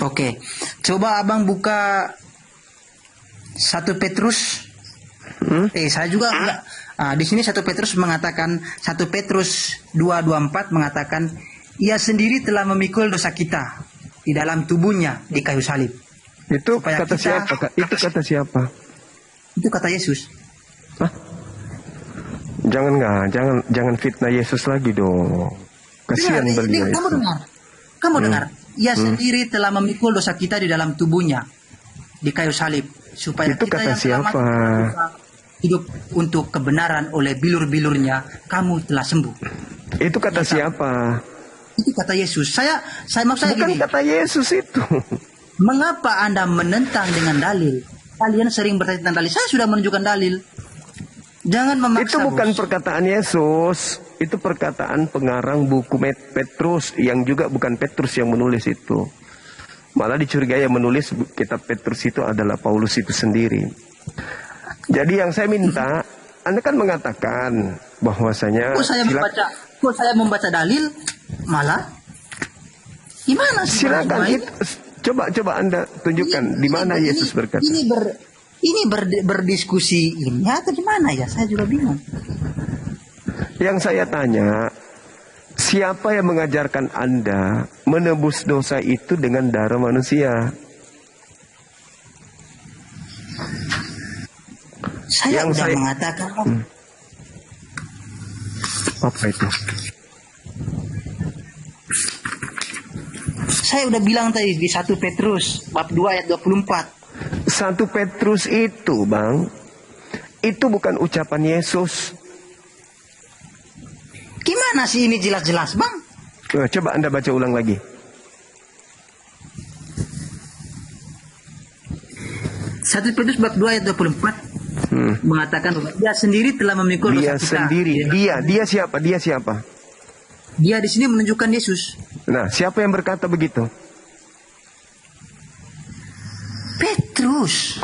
Oke, coba abang buka 1 Petrus. Saya juga enggak. Di sini 1 Petrus mengatakan, 1 Petrus 2:24 mengatakan, ia sendiri telah memikul dosa kita di dalam tubuhnya di kayu salib. Itu Supaya kata kita- siapa, Kak? Itu kata siapa? Itu kata Yesus. Jangan fitnah Yesus lagi dong. Kasihan Dengar, beliau kamu itu. dengar. Kamu dengar. Ia sendiri telah memikul dosa kita di dalam tubuhnya di kayu salib, supaya Itu kita kata yang telah mati siapa? dalam dosa, hidup untuk kebenaran oleh bilur-bilurnya kamu telah sembuh. Itu kata Ya, Kak. siapa? Itu kata Yesus. Saya maksud saya Bukan gini. kata Yesus itu. Mengapa Anda menentang dengan dalil? Kalian sering bertanya tentang dalil. Saya sudah menunjukkan dalil. Jangan memaksa. Itu bukan Bos. perkataan Yesus. Itu perkataan pengarang buku Petrus, yang juga bukan Petrus yang menulis itu. Malah dicurigai yang menulis kitab Petrus itu adalah Paulus itu sendiri. Jadi yang saya minta, Anda kan mengatakan bahwasanya Kok saya membaca dalil malah gimana sih? silakan Bang? itu, coba Anda tunjukkan di mana Yesus berkata. Ini berdiskusi ini atau gimana ya? Saya juga bingung. Yang saya tanya, siapa yang mengajarkan Anda menebus dosa itu dengan darah manusia? Saya Yang sudah saya- mengatakan Apa itu? saya udah bilang tadi di 1 Petrus bab 2 ayat 24. 1 Petrus itu, Bang, itu bukan ucapan Yesus. Gimana sih ini jelas-jelas, Bang? Coba Anda baca ulang lagi. Satu Petrus bab 2 ayat 24 mengatakan bahwa dia sendiri telah memikul Dia dosa kita. sendiri, dia siapa? Dia siapa? Dia di sini menunjukkan Yesus. Nah, siapa yang berkata begitu? Petrus.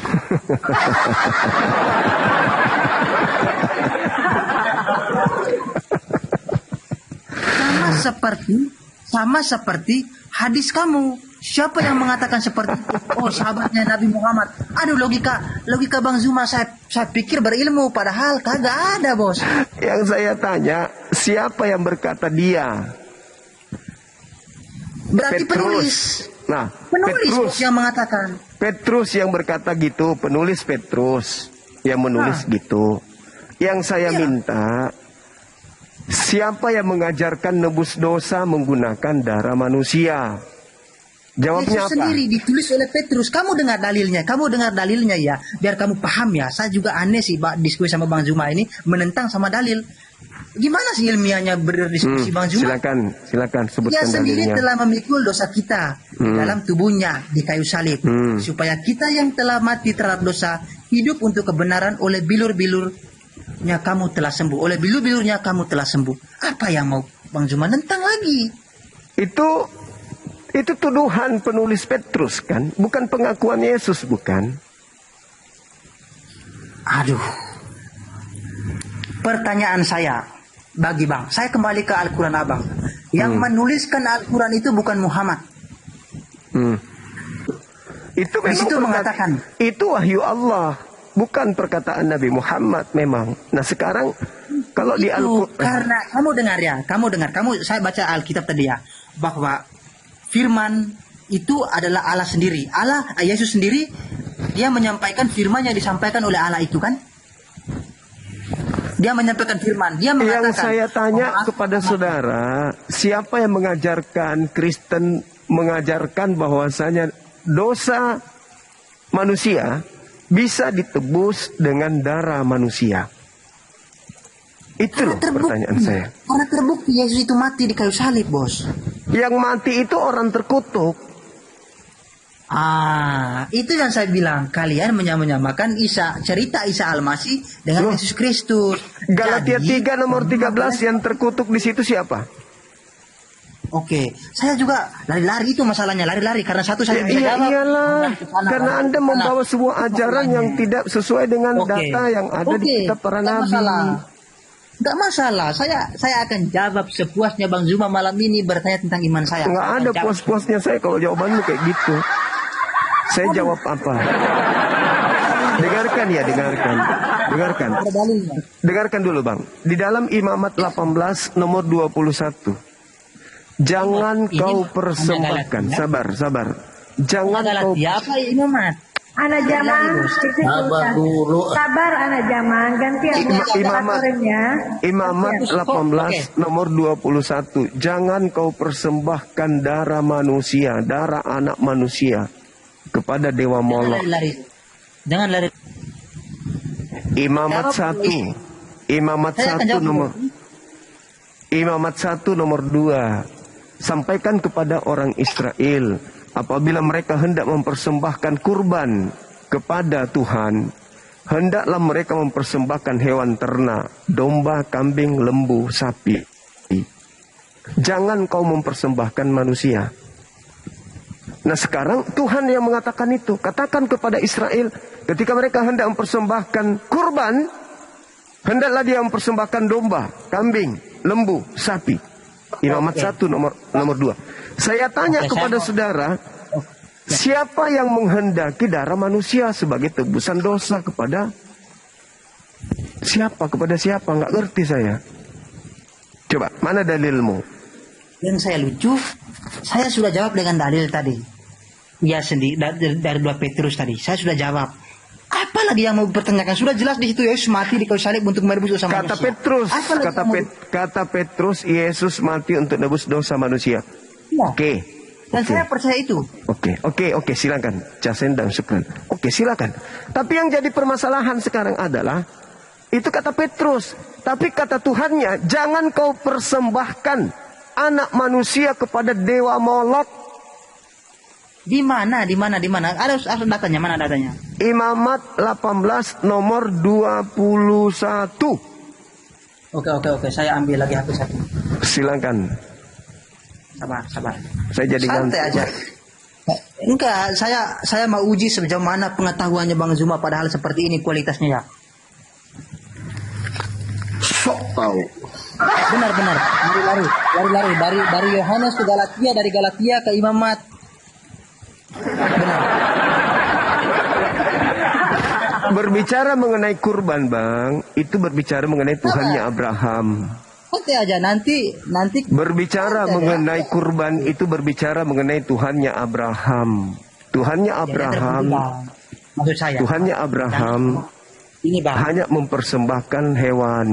sama seperti hadis kamu. Siapa yang mengatakan seperti itu? Oh, sahabatnya Nabi Muhammad. Aduh, logika Bang Zuma, saya pikir berilmu, padahal kagak ada, Bos. Yang saya tanya, siapa yang berkata dia? Berarti Petrus. penulis. Nah, Penulis Petrus. Bos, yang mengatakan. Petrus yang berkata gitu, penulis Petrus yang menulis gitu. Yang saya minta, siapa yang mengajarkan nebus dosa menggunakan darah manusia? Jawabnya Yesus apa? sendiri ditulis oleh Petrus. Kamu dengar dalilnya ya, biar kamu paham ya. Saya juga aneh sih diskusi sama Bang Zuma ini menentang sama dalil. Gimana sih ilmiahnya berdiskusi Bang Zuma? Silakan Dia sebutkan sendiri dalilnya. telah memikul dosa kita dalam tubuhnya di kayu salib, supaya kita yang telah mati terhadap dosa hidup untuk kebenaran. Oleh bilur-bilurnya kamu telah sembuh. Oleh bilur-bilurnya kamu telah sembuh. Apa yang mau Bang Zuma nentang lagi? Itu tuduhan penulis Petrus kan, bukan pengakuan Yesus, bukan? Aduh. Pertanyaan saya bagi Bang, saya kembali ke Al-Quran Abang. Yang menuliskan Al-Quran itu bukan Muhammad. Itu Di situ mengatakan. itu wahyu Allah, bukan perkataan Nabi Muhammad memang. Nah sekarang kalau di Itu Al-Quran, karena kamu dengar, saya baca Alkitab tadi ya, bahwa firman itu adalah Allah sendiri. Yesus sendiri, dia menyampaikan firman yang disampaikan oleh Allah itu kan. Dia menyampaikan firman, dia mengatakan. yang saya tanya kepada saudara, siapa yang mengajarkan Kristen mengajarkan bahwasanya dosa manusia bisa ditebus dengan darah manusia? Itu loh pertanyaan saya. Karena terbukti Yesus itu mati di kayu salib, Bos. Yang mati itu orang terkutuk. Itu yang saya bilang. Kalian menyamakan cerita Isa Al-Masih dengan Yesus Kristus. Galatia Jadi, 3 nomor 13 yang terkutuk di situ siapa? Oke, saya juga lari-lari itu masalahnya, lari-lari karena satu saya bisa jawab. Iyalah, karena Anda membawa sebuah ajaran yang tidak sesuai dengan data yang ada di kitab para nabi. Nggak masalah. Saya akan jawab sepuasnya Bang Zuma malam ini bertanya tentang iman saya. Nggak Saya ada akan jawab. puas-puasnya saya kalau jawabanmu kayak gitu. Saya jawab apa? Dengarkan ya, dengarkan. Dengarkan. Ada dalilnya. Dengarkan dulu Bang. Di dalam Imamat 18 nomor 21. Jangan Ini kau Anda persembahkan. Galatia. Sabar. Jangan kau Siapa ini Mat? Anak zaman, Sabar dulu. sabar anak zaman, ganti Imamat. Imamat Oke. 18 nomor 21. Jangan kau persembahkan darah manusia, darah anak manusia kepada dewa Jangan Molok. lari-lari. Jangan lari. Imamat Jawab, 1. Imamat Saya akan 1 jawab nomor dulu. Imamat 1 nomor 2. Sampaikan kepada orang Israel apabila mereka hendak mempersembahkan kurban kepada Tuhan, hendaklah mereka mempersembahkan hewan ternak, domba, kambing, lembu, sapi. Jangan kau mempersembahkan manusia. Nah sekarang Tuhan yang mengatakan itu. Katakan kepada Israel, ketika mereka hendak mempersembahkan kurban, hendaklah dia mempersembahkan domba, kambing, lembu, sapi. Imamat 1 nomor 2. Saya tanya kepada saudara, siapa yang menghendaki darah manusia sebagai tebusan dosa kepada siapa? Kepada siapa? Nggak ngerti saya. Coba, mana dalilmu? Yang saya lucu, saya sudah jawab dengan dalil tadi. Ya sendiri dari 2 Petrus tadi. Saya sudah jawab. Apalagi yang mau bertanyakan? Sudah jelas di situ Yesus mati di kayu salib untuk menebus dosa Kata manusia. Petrus, Apalagi yang mau- kata Petrus, Yesus mati untuk nebus dosa manusia. Iya. Oke. Dan Oke. saya percaya itu. Oke, silakan. Jasen dan Syukran. Oke, silakan. Tapi yang jadi permasalahan sekarang adalah itu kata Petrus, tapi kata Tuhannya, jangan kau persembahkan anak manusia kepada dewa Molok. Di mana? Ada datanya, mana datanya? Imamat 18 nomor 21. Oke. Saya ambil lagi HP satu. Silakan. Sabar. Saya jadi Santai ngantuk. aja. Enggak, saya mau uji sejauh mana pengetahuannya Bang Zuma padahal seperti ini kualitasnya ya. Sok tahu. Benar. Lari. Dari Yohanes ke Galatia, dari Galatia ke Imamat. Benar. Berbicara mengenai kurban, Bang, itu berbicara mengenai Tuhannya Abraham. Santai aja nanti Berbicara Santai aja. mengenai kurban itu berbicara mengenai Tuhannya Abraham. Tuhannya Ya, Abraham, maksud saya. Tuhannya Abraham Ini Bang. hanya mempersembahkan hewan.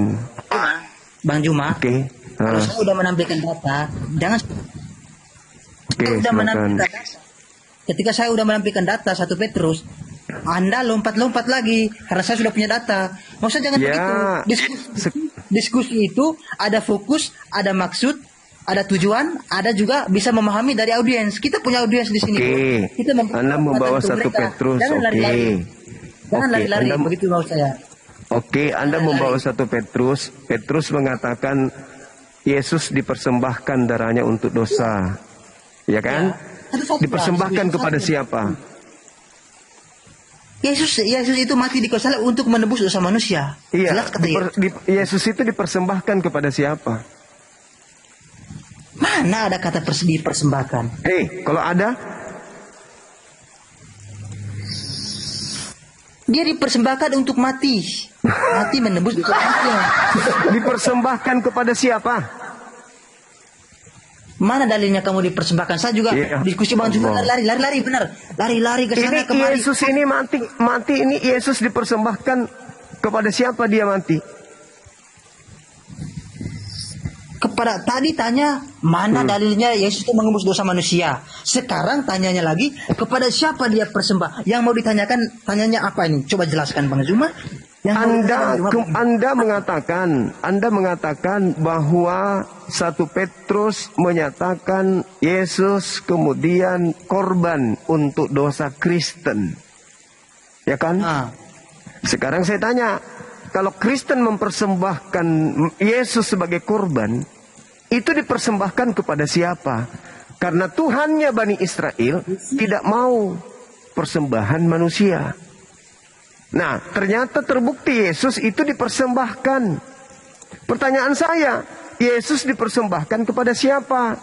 Bang Juma. Oke. Kalau saya udah menampilkan data, jangan Oke, saya udah menampilkan silakan. data. Ketika saya udah menampilkan data 1 Petrus, Anda lompat-lompat lagi karena saya sudah punya data. Maksudnya jangan Ya, begitu. Diskusi itu ada fokus, ada maksud, ada tujuan, ada juga bisa memahami dari audiens. Kita punya audiens di sini. Oke. Bro. Kita Anda membawa 1 Petrus. Jangan Oke. lari-lari. Jangan Oke, lari-lari. Anda- Begitu mau saya. Oke, Anda membawa 1 Petrus. Petrus mengatakan Yesus dipersembahkan darahnya untuk dosa. Ya kan? Satu-satu, Dipersembahkan Bang. kepada Satu-satu. siapa? Yesus itu mati di kayu salib untuk menebus dosa manusia. Iya, Jelas kata Yesus. Yesus itu dipersembahkan kepada siapa? Mana ada kata dipersembahkan? Hei, kalau ada, Dia dipersembahkan untuk mati. Mati menebus dosa manusia. dipersembahkan kepada siapa? Mana dalilnya kamu dipersembahkan? Saya juga Iya. diskusi Bang Juma Allah. lari benar. Lari ke sana Ini kemari. Yesus ini mati ini Yesus dipersembahkan kepada siapa dia mati? Kepada tadi tanya mana dalilnya Yesus itu menembus dosa manusia. Sekarang tanyanya lagi kepada siapa dia persembah? Yang mau ditanyakan tanyanya apa ini? Coba jelaskan Bang Zuma. Yang mau ditanyakan Bang Zuma. Anda mengatakan bahwa 1 Petrus menyatakan Yesus kemudian korban untuk dosa Kristen. Ya kan? Ah, Sekarang saya tanya, kalau Kristen mempersembahkan Yesus sebagai korban, itu dipersembahkan kepada siapa? Karena Tuhannya Bani Israel tidak mau persembahan manusia. Nah, ternyata terbukti Yesus itu dipersembahkan Pertanyaan saya, Yesus dipersembahkan kepada siapa?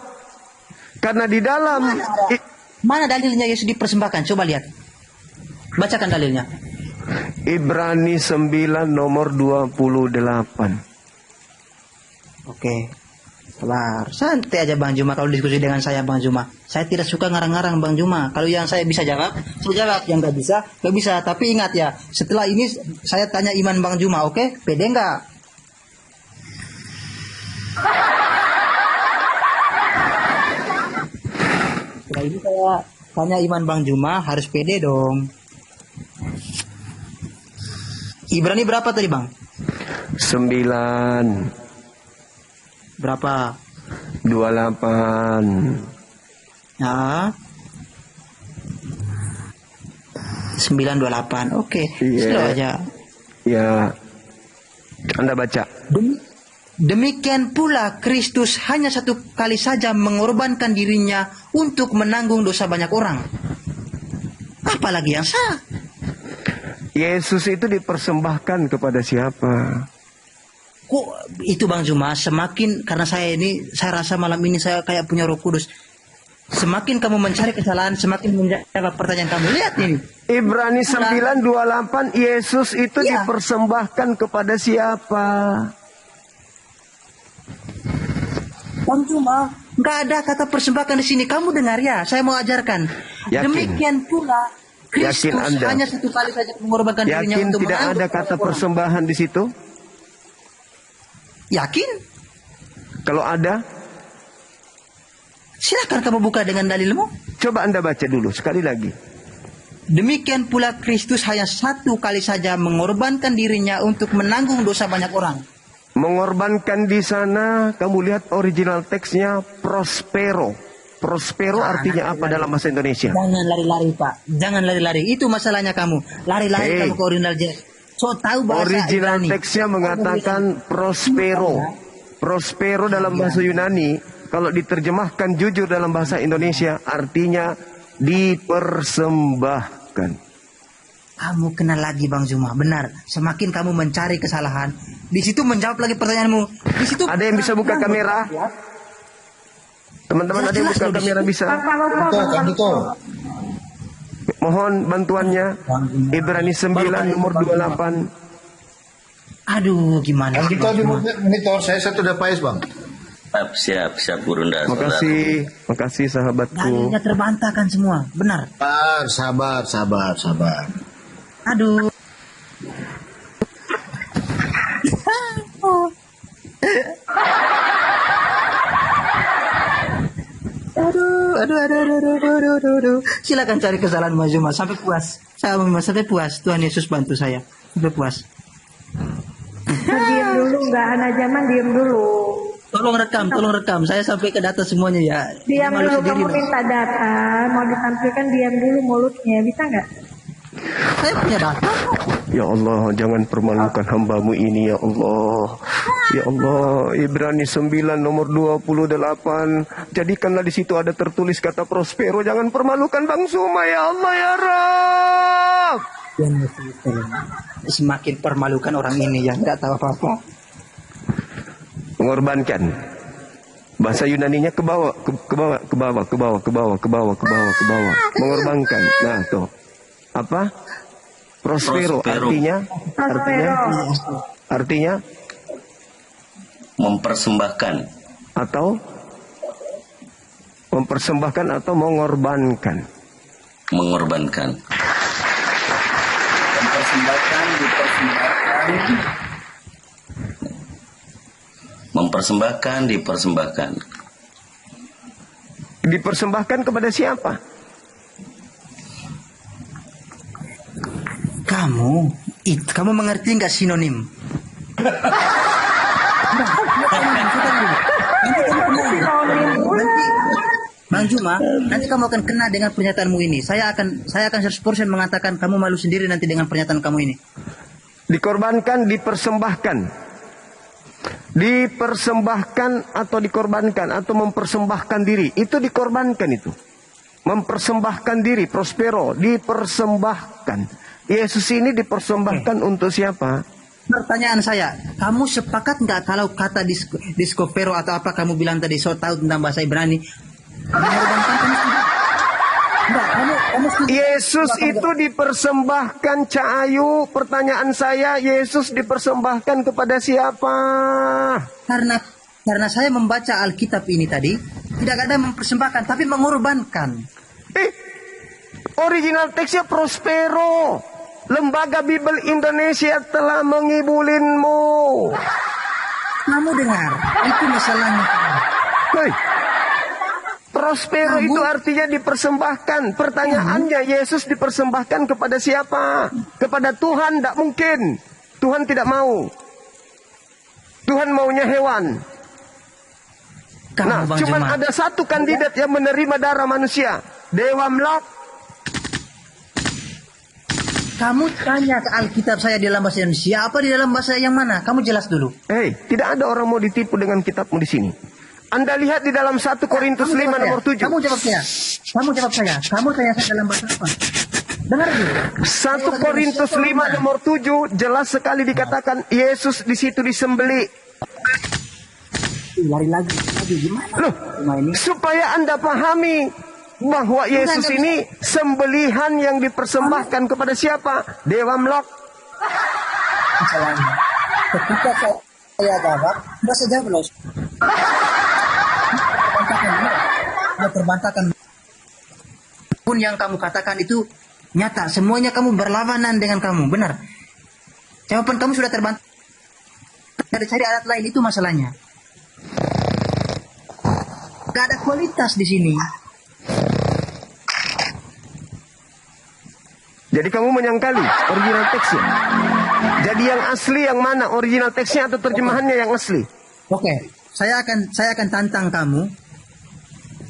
Karena di dalam Mana dalilnya Yesus dipersembahkan? Coba lihat. Bacakan dalilnya. Ibrani 9 nomor 28. Oke. Sabar. Santai aja Bang Juma kalau diskusi dengan saya Bang Juma. Saya tidak suka ngarang-ngarang Bang Juma. Kalau yang saya bisa jawab, saya jawab. Yang nggak bisa, nggak bisa. Tapi ingat ya, setelah ini saya tanya iman Bang Juma, oke? Pede nggak? Setelah ini saya tanya iman Bang Juma, harus pede dong. Ibrani berapa tadi Bang? 9 Berapa? 28. Ya. 928. Oke. Iya. Slow aja. Ya, Anda baca. Demikian pula Kristus hanya satu kali saja mengorbankan dirinya untuk menanggung dosa banyak orang. Apalagi yang sah? Yesus itu dipersembahkan kepada siapa? Kok itu Bang Juma, semakin karena saya rasa malam ini saya kayak punya Roh Kudus. Semakin kamu mencari kesalahan, semakin menjawab pertanyaan kamu. Lihat ini. Ibrani 9:28, Yesus itu Ya. dipersembahkan kepada siapa? Bang Juma, nggak ada kata persembahkan di sini. Kamu dengar ya, saya mau ajarkan. Yakin? Demikian pula Kristus Yakin Anda? hanya satu kali saja mengorbankan dirinya Yakin untuk tidak menanggung ada dosa kata orang. persembahan di situ? Yakin? Kalau ada, Silakan kamu buka dengan dalilmu. coba Anda baca dulu sekali lagi. Demikian pula Kristus hanya satu kali saja mengorbankan dirinya untuk menanggung dosa banyak orang. Mengorbankan di sana, kamu lihat original teksnya prospero. Prospero artinya apa dalam bahasa Indonesia? Jangan lari-lari Pak, jangan lari-lari. Itu masalahnya kamu. Lari-lari Hey. kamu ke original jet. So tahu bahasa Original Ibrani. teksnya mengatakan prospero. Prospero dalam bahasa Yunani, kalau diterjemahkan jujur dalam bahasa Indonesia, artinya dipersembahkan. Kamu kenal lagi Bang Juma, benar. Semakin kamu mencari kesalahan, di situ menjawab lagi pertanyaanmu. Di situ Ada yang bisa buka kamera? Teman-teman, ada yang buka kamera bisa? Mohon bantuannya. Ibrani 9 nomor 28. Aduh, gimana? Yang kita di monitor, saya satu udah pais bang. Siap Burunda. Makasih sahabatku. Dalilnya terbantahkan semua, benar. Sabar. Aduh. Aduh. Silakan cari kesalahan Mas Juma sampai puas. Sampai puas. Tuhan Yesus bantu saya. Sampai puas. Diam dulu, nggak anak zaman diam dulu. Tolong rekam. Saya sampai ke data semuanya ya. Diam Malu dulu, sendiri, kamu Bang. minta data, mau ditampilkan diam dulu mulutnya, bisa nggak? Saya punya data. Ya Allah, jangan permalukan hambamu ini ya Allah. Ya Allah, Ibrani 9 nomor 28. Jadikanlah di situ ada tertulis kata prospero. Jangan permalukan Bang Suma ya Allah ya Rabb. Semakin permalukan orang ini yang nggak tahu apa-apa. Mengorbankan. Bahasa Yunaninya ke bawah. Mengorbankan. Nah, tuh. Apa? Prospero. Prospero. Artinya Mempersembahkan. atau mempersembahkan atau mengorbankan. Mengorbankan. Mempersembahkan, dipersembahkan. Dipersembahkan kepada siapa? Kamu mengerti nggak sinonim? Bang Juma, nanti kamu akan kena dengan pernyataanmu ini. Saya akan 100% mengatakan kamu malu sendiri nanti dengan pernyataan kamu ini. Dikorbankan, dipersembahkan. Dipersembahkan atau dikorbankan atau mempersembahkan diri. Itu dikorbankan itu. Mempersembahkan diri, prospero, dipersembahkan. Yesus ini dipersembahkan untuk siapa? Pertanyaan saya, kamu sepakat nggak kalau kata diskopero atau apa kamu bilang tadi, so tahu tentang bahasa Ibrani, mengorbankan kamu setuju? Enggak, kamu setuju? Yesus itu dipersembahkan, Cak Ayu. Pertanyaan saya, Yesus dipersembahkan kepada siapa? Karena saya membaca Alkitab ini tadi, tidak ada mempersembahkan, tapi mengorbankan. Original teksnya Prospero. Lembaga Bible Indonesia telah mengibulinmu. Kamu dengar, itu masalahnya. Hei, Prospero itu artinya dipersembahkan. Pertanyaannya, Yesus dipersembahkan kepada siapa? Kepada Tuhan? Tidak mungkin. Tuhan tidak mau. Tuhan maunya hewan. Nah, cuma ada satu kandidat yang menerima darah manusia. Dewa Mlok. Kamu tanya ke Alkitab saya di dalam bahasa Indonesia, apa di dalam bahasa yang mana? Kamu jelas dulu. Tidak ada orang mau ditipu dengan kitabmu di sini. Anda lihat di dalam 1 Korintus 5 nomor 7. Kamu jawab saya. Kamu tanya saya dalam bahasa apa? Dengar dulu. 1 Korintus 5 nomor 7 jelas sekali dikatakan Yesus di situ disembelih. Lari lagi gimana? Loh, supaya Anda pahami bahwa Yesus ini sembelihan yang dipersembahkan kepada siapa? Dewa Mlok. Masalahnya, ketika saya jawab, nggak saya jawab loh. Terbantahkan. Pun yang kamu katakan itu nyata, semuanya kamu berlawanan dengan kamu, benar. Jawaban kamu sudah terbantah. Cari alat lain, itu masalahnya. Gak ada kualitas di sini. Jadi kamu menyangkali original teksnya. Jadi yang asli yang mana? Original teksnya atau terjemahannya yang asli? Oke, saya akan tantang kamu.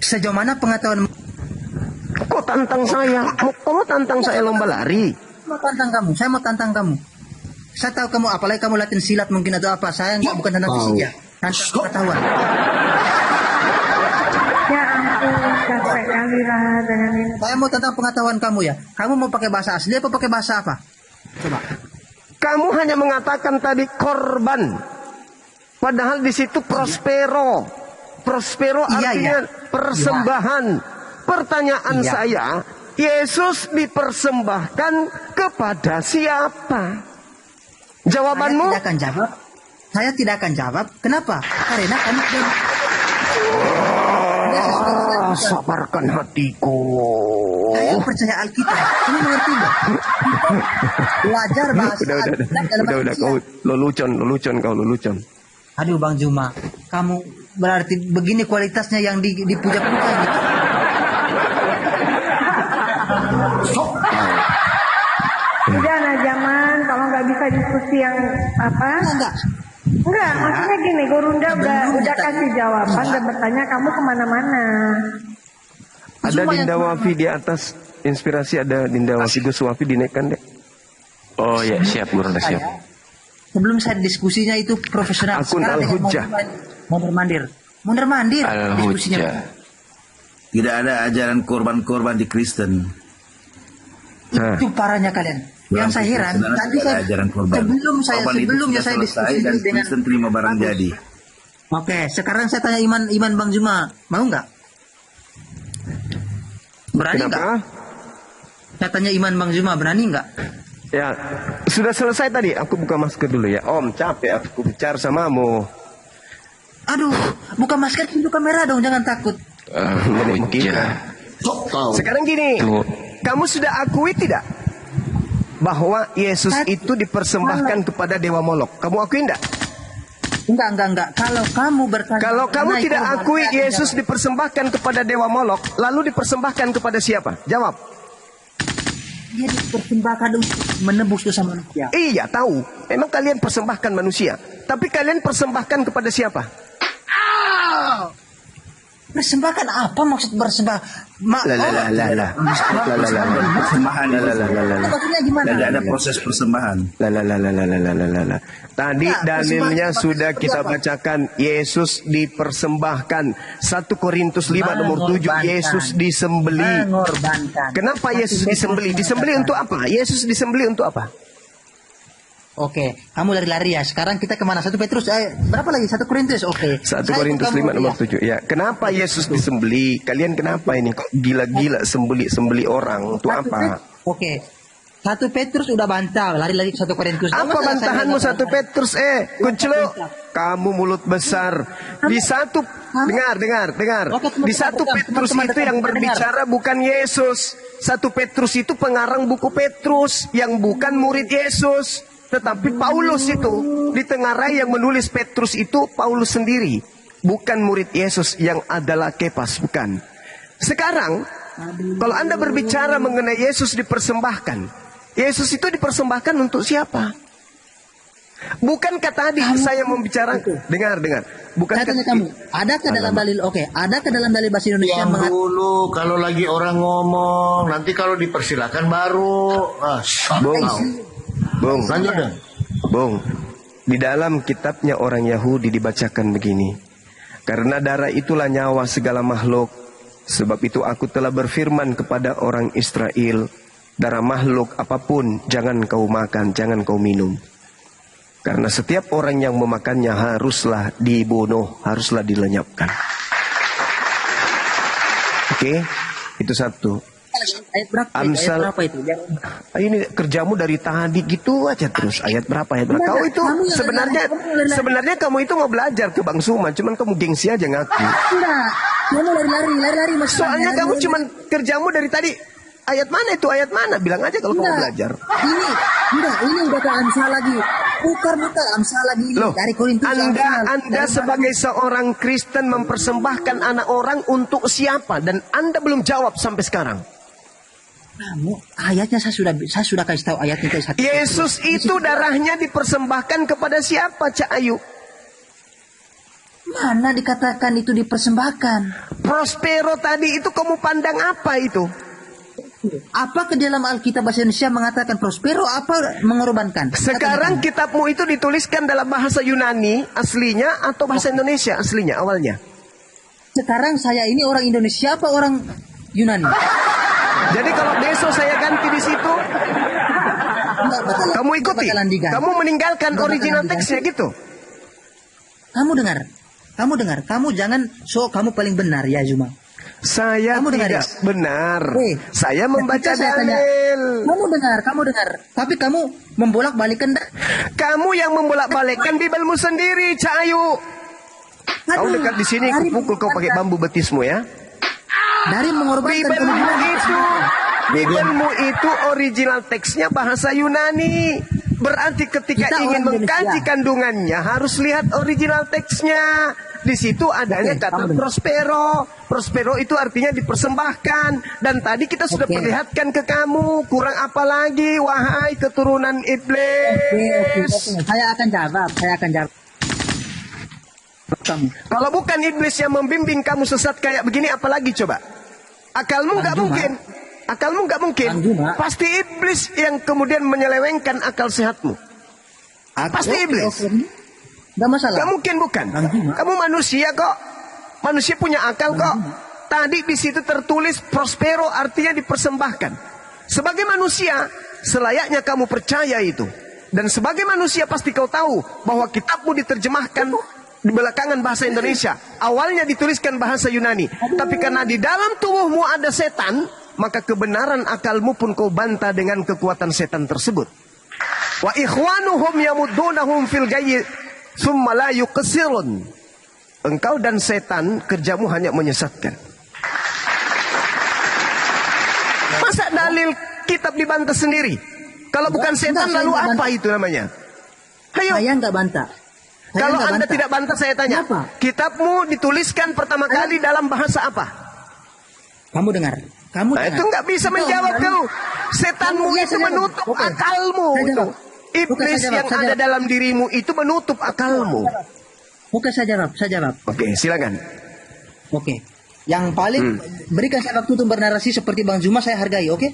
Sejauh mana pengetahuan? Kok tantang saya? Kamu tantang saya lomba lari? Saya mau tantang kamu. Saya tahu kamu, apalagi kamu latihan silat mungkin atau apa. Saya bukan tantang fisik ya, tantang pengetahuan. Ya ampun, capek kali lah dengan ini. Saya mau tentang pengetahuan kamu ya. Kamu mau pakai bahasa asli apa pakai bahasa apa? Coba. Kamu hanya mengatakan tadi korban. Padahal di situ Prospero. Prospero artinya persembahan. Pertanyaan saya, Yesus dipersembahkan kepada siapa? Jawabanmu? Saya tidak akan jawab. Kenapa? Karena kamu sabarkan hatiku. Saya percaya Alkitab. Kamu mengerti nggak? Belajar bahasa Udah, kau lelucon. Aduh Bang Juma, kamu berarti begini kualitasnya yang dipuja-puja gitu. Udah zaman, kalau nggak bisa diskusi yang apa? Enggak, maksudnya gini, Gurunda udah kasih jawaban dan bertanya kamu kemana-mana. Ada Dinda Wafi di atas, inspirasi ada Dinda Wafi, Gus Wafi dinaikkan deh. Oh ya, siap Gurunda, siap. Sebelum saya diskusinya itu profesional. Akun Al-Hujjah. Mundur-mandir diskusinya. Al-Hujjah. Tidak ada ajaran korban-korban di Kristen. Itu parahnya kalian. Yang saya heran, tadi saya sebelumnya saya diskusi dan dengan Kristen terima barang jadi. Oke, sekarang saya tanya Iman Bang Juma, mau nggak? Berani nggak? Saya tanya Iman Bang Juma, berani nggak? Ya, sudah selesai tadi. Aku buka masker dulu ya. Om, capek aku bicara samamu. Aduh, buka masker, pintu kamera dong, jangan takut. Al-Hujjah. Sekarang gini, kamu sudah akui tidak bahwa Yesus itu dipersembahkan kepada Dewa Molok? Kamu akui enggak? Enggak. Kalau kamu bertanya, kalau kamu tidak akui Yesus dipersembahkan kepada Dewa Molok, lalu dipersembahkan kepada siapa? Jawab. Dia dipersembahkan untuk menebus dosa manusia. Iya, tahu. Memang kalian persembahkan manusia. Tapi kalian persembahkan kepada siapa? Persembahkan apa maksud bersembah? Persembahan. Maksudnya gimana? Tidak ada proses persembahan. Tadi dalilnya sudah kita bacakan. Yesus dipersembahkan. 1 Korintus 5 nomor 7. Yesus disembelih. Mengorbankan. Kenapa Yesus disembelih? Disembelih untuk apa? Yesus disembelih untuk apa? Oke, kamu lari-lari ya. Sekarang kita kemana? 1 Petrus, berapa lagi? 1 Korintus, oke. 1 Saya Korintus ikut 5 kamu, nomor ya. 7. Ya, kenapa Yesus disembeli? Kalian kenapa ini kok gila-gila sembeli orang? Untuk apa? Oke. 1 Petrus udah bantah, lari-lari ke 1 Korintus. Apa bantahanmu 1 Petrus? Kuncluk, kamu mulut besar. Di satu dengar. Di 1 Petrus itu yang berbicara bukan Yesus. 1 Petrus itu pengarang buku Petrus yang bukan murid Yesus, tetapi Paulus itu ditengarai yang menulis Petrus itu Paulus sendiri, bukan murid Yesus yang adalah Kepas, bukan. Sekarang kalau Anda berbicara mengenai Yesus dipersembahkan, Yesus itu dipersembahkan untuk siapa? Bukankah tadi saya membicarakan? Dengar. Saya tanya kamu, adakah dalam dalil? Oke, adakah dalam dalil bahasa Indonesia Yang dulu kalau lagi orang ngomong, nanti kalau dipersilakan baru. Bung, Lanjut dong. Bung, di dalam kitabnya orang Yahudi dibacakan begini. Karena darah itulah nyawa segala makhluk. Sebab itu aku telah berfirman kepada orang Israel, darah makhluk apapun jangan kau makan, jangan kau minum. Karena setiap orang yang memakannya haruslah dibunuh, haruslah dilenyapkan. Oke, itu satu. ayat berapa? Amsal, Ayat berapa itu? ini kerjamu dari tadi gitu aja terus. Ayat berapa? Kau itu sebenarnya kamu itu mau belajar ke Bang Suma, cuman kamu gengsi aja ngaku. Enggak, kamu lari-lari Soalnya kamu cuman kerjamu dari tadi. Ayat mana itu? Ayat mana? Bilang aja kalau kamu belajar. Ini udah ke Amsal lagi. Bukan Amsal lagi ini. Loh, Dari Korintus Anda sebagai seorang Kristen mempersembahkan anak orang untuk siapa? Dan Anda belum jawab sampai sekarang. Kamu ayatnya saya sudah kasih tahu ayatnya itu. Yesus itu darahnya dipersembahkan kepada siapa, Cak Ayu? Mana dikatakan itu dipersembahkan? Prospero tadi itu kamu pandang apa itu? Apa ke dalam Alkitab bahasa Indonesia mengatakan Prospero apa mengorbankan? Sekarang kitabmu itu dituliskan dalam bahasa Yunani aslinya atau bahasa Indonesia aslinya awalnya? Sekarang saya ini orang Indonesia apa orang Yunani? Jadi kalau besok saya ganti di situ, kamu ikuti, kamu meninggalkan original teksnya gitu. Kamu dengar, kamu jangan kamu paling benar ya Zuma. Saya tidak benar. Saya membaca dalil. Kamu dengar. Tapi kamu membolak-balikan. Kamu yang membolak-balikkan Bibelmu sendiri, Cak Ayu. Kau dekat di sini, pukul kau pakai bambu betismu ya. Dari mengorbankan Bibelmu itu original teksnya bahasa Yunani. Berarti ketika ingin mengkaji kandungannya harus lihat original teksnya. Di situ adanya kata prospero. Prospero itu artinya dipersembahkan. Dan tadi kita sudah perlihatkan ke kamu. Kurang apa lagi, wahai keturunan iblis? Saya akan jawab. Kalau bukan iblis yang membimbing kamu sesat kayak begini, apalagi coba? Akalmu nggak mungkin. Pasti iblis yang kemudian menyelewengkan akal sehatmu. Pasti iblis. Gak masalah. Gak mungkin bukan. Kamu manusia kok. Manusia punya akal kok. Tadi di situ tertulis prospero artinya dipersembahkan. Sebagai manusia, selayaknya kamu percaya itu. Dan sebagai manusia pasti kau tahu bahwa kitabmu diterjemahkan di belakangan bahasa Indonesia. Awalnya dituliskan bahasa Yunani. Tapi karena di dalam tubuhmu ada setan, maka kebenaran akalmu pun kau bantah dengan kekuatan setan tersebut. Wa ikhwanuhum yamuddunahum fil gayyi tsumma la yuqsirun. Engkau dan setan kerjamu hanya menyesatkan. Masa dalil kitab dibantah sendiri? Kalau bukan setan lalu apa itu namanya? Ayo. Saya enggak bantah. Kalau Anda tidak bantah saya tanya. Kenapa? Kitabmu dituliskan pertama kali dalam bahasa apa? Kamu dengar. Itu nggak bisa menjawab kau. Setanmu itu menutup akalmu. Iblis yang ada dalam dirimu itu menutup akalmu. Oke, saya jawab. Oke, silakan. Oke. Yang paling berikan saya waktu untuk bernarasi seperti Bang Zuma, saya hargai, oke?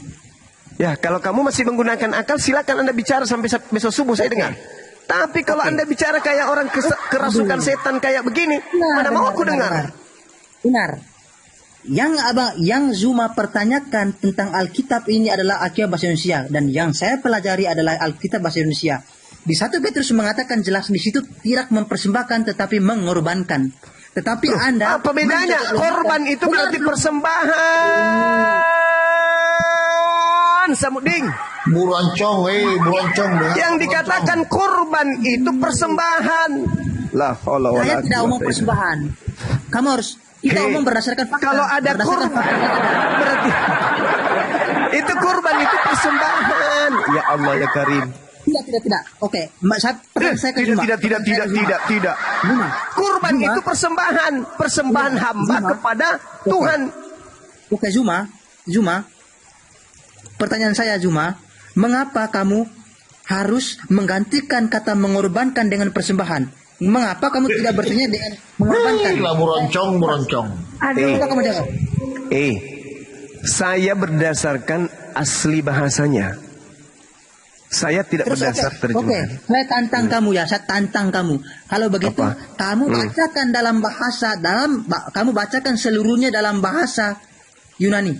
Ya, kalau kamu masih menggunakan akal, silakan Anda bicara sampai besok subuh saya dengar. Tapi kalau Anda bicara kayak orang kerasukan setan kayak begini, mana mau aku dengar? Benar. Yang Zuma pertanyakan tentang Alkitab ini adalah Alkitab bahasa Indonesia, dan yang saya pelajari adalah Alkitab bahasa Indonesia. Di 1 Petrus mengatakan jelas di situ tidak mempersembahkan tetapi mengorbankan. Tetapi Anda Apa bedanya? Korban itu berarti persembahan. Samuding. Buroncong, buroncong. Yang dikatakan korban itu persembahan. La haula wala Saya tidak omong quwwata illa persembahan. Kamu harus kita Hei, omong berdasarkan fakta. Kalau ada Berdasarkan korban, fakta. berarti itu korban itu persembahan. Ya Allah ya Karim. Tidak. Oke, pertanyaan saya ke Zuma. Tidak. Zuma. Kurban Zuma. itu persembahan hamba Zuma. kepada Tuhan. Oke, Zuma. Pertanyaan saya, Zuma, mengapa kamu harus menggantikan kata mengorbankan dengan persembahan? Mengapa kamu tidak bertanya dengan mengorbankan? Lah buroncong. Coba kamu jawab. Saya berdasarkan asli bahasanya. Saya tidak berdasar terjemahan. Oke, saya tantang kamu ya, saya tantang kamu. Kalau begitu, Apa? kamu bacakan kamu bacakan seluruhnya dalam bahasa Yunani.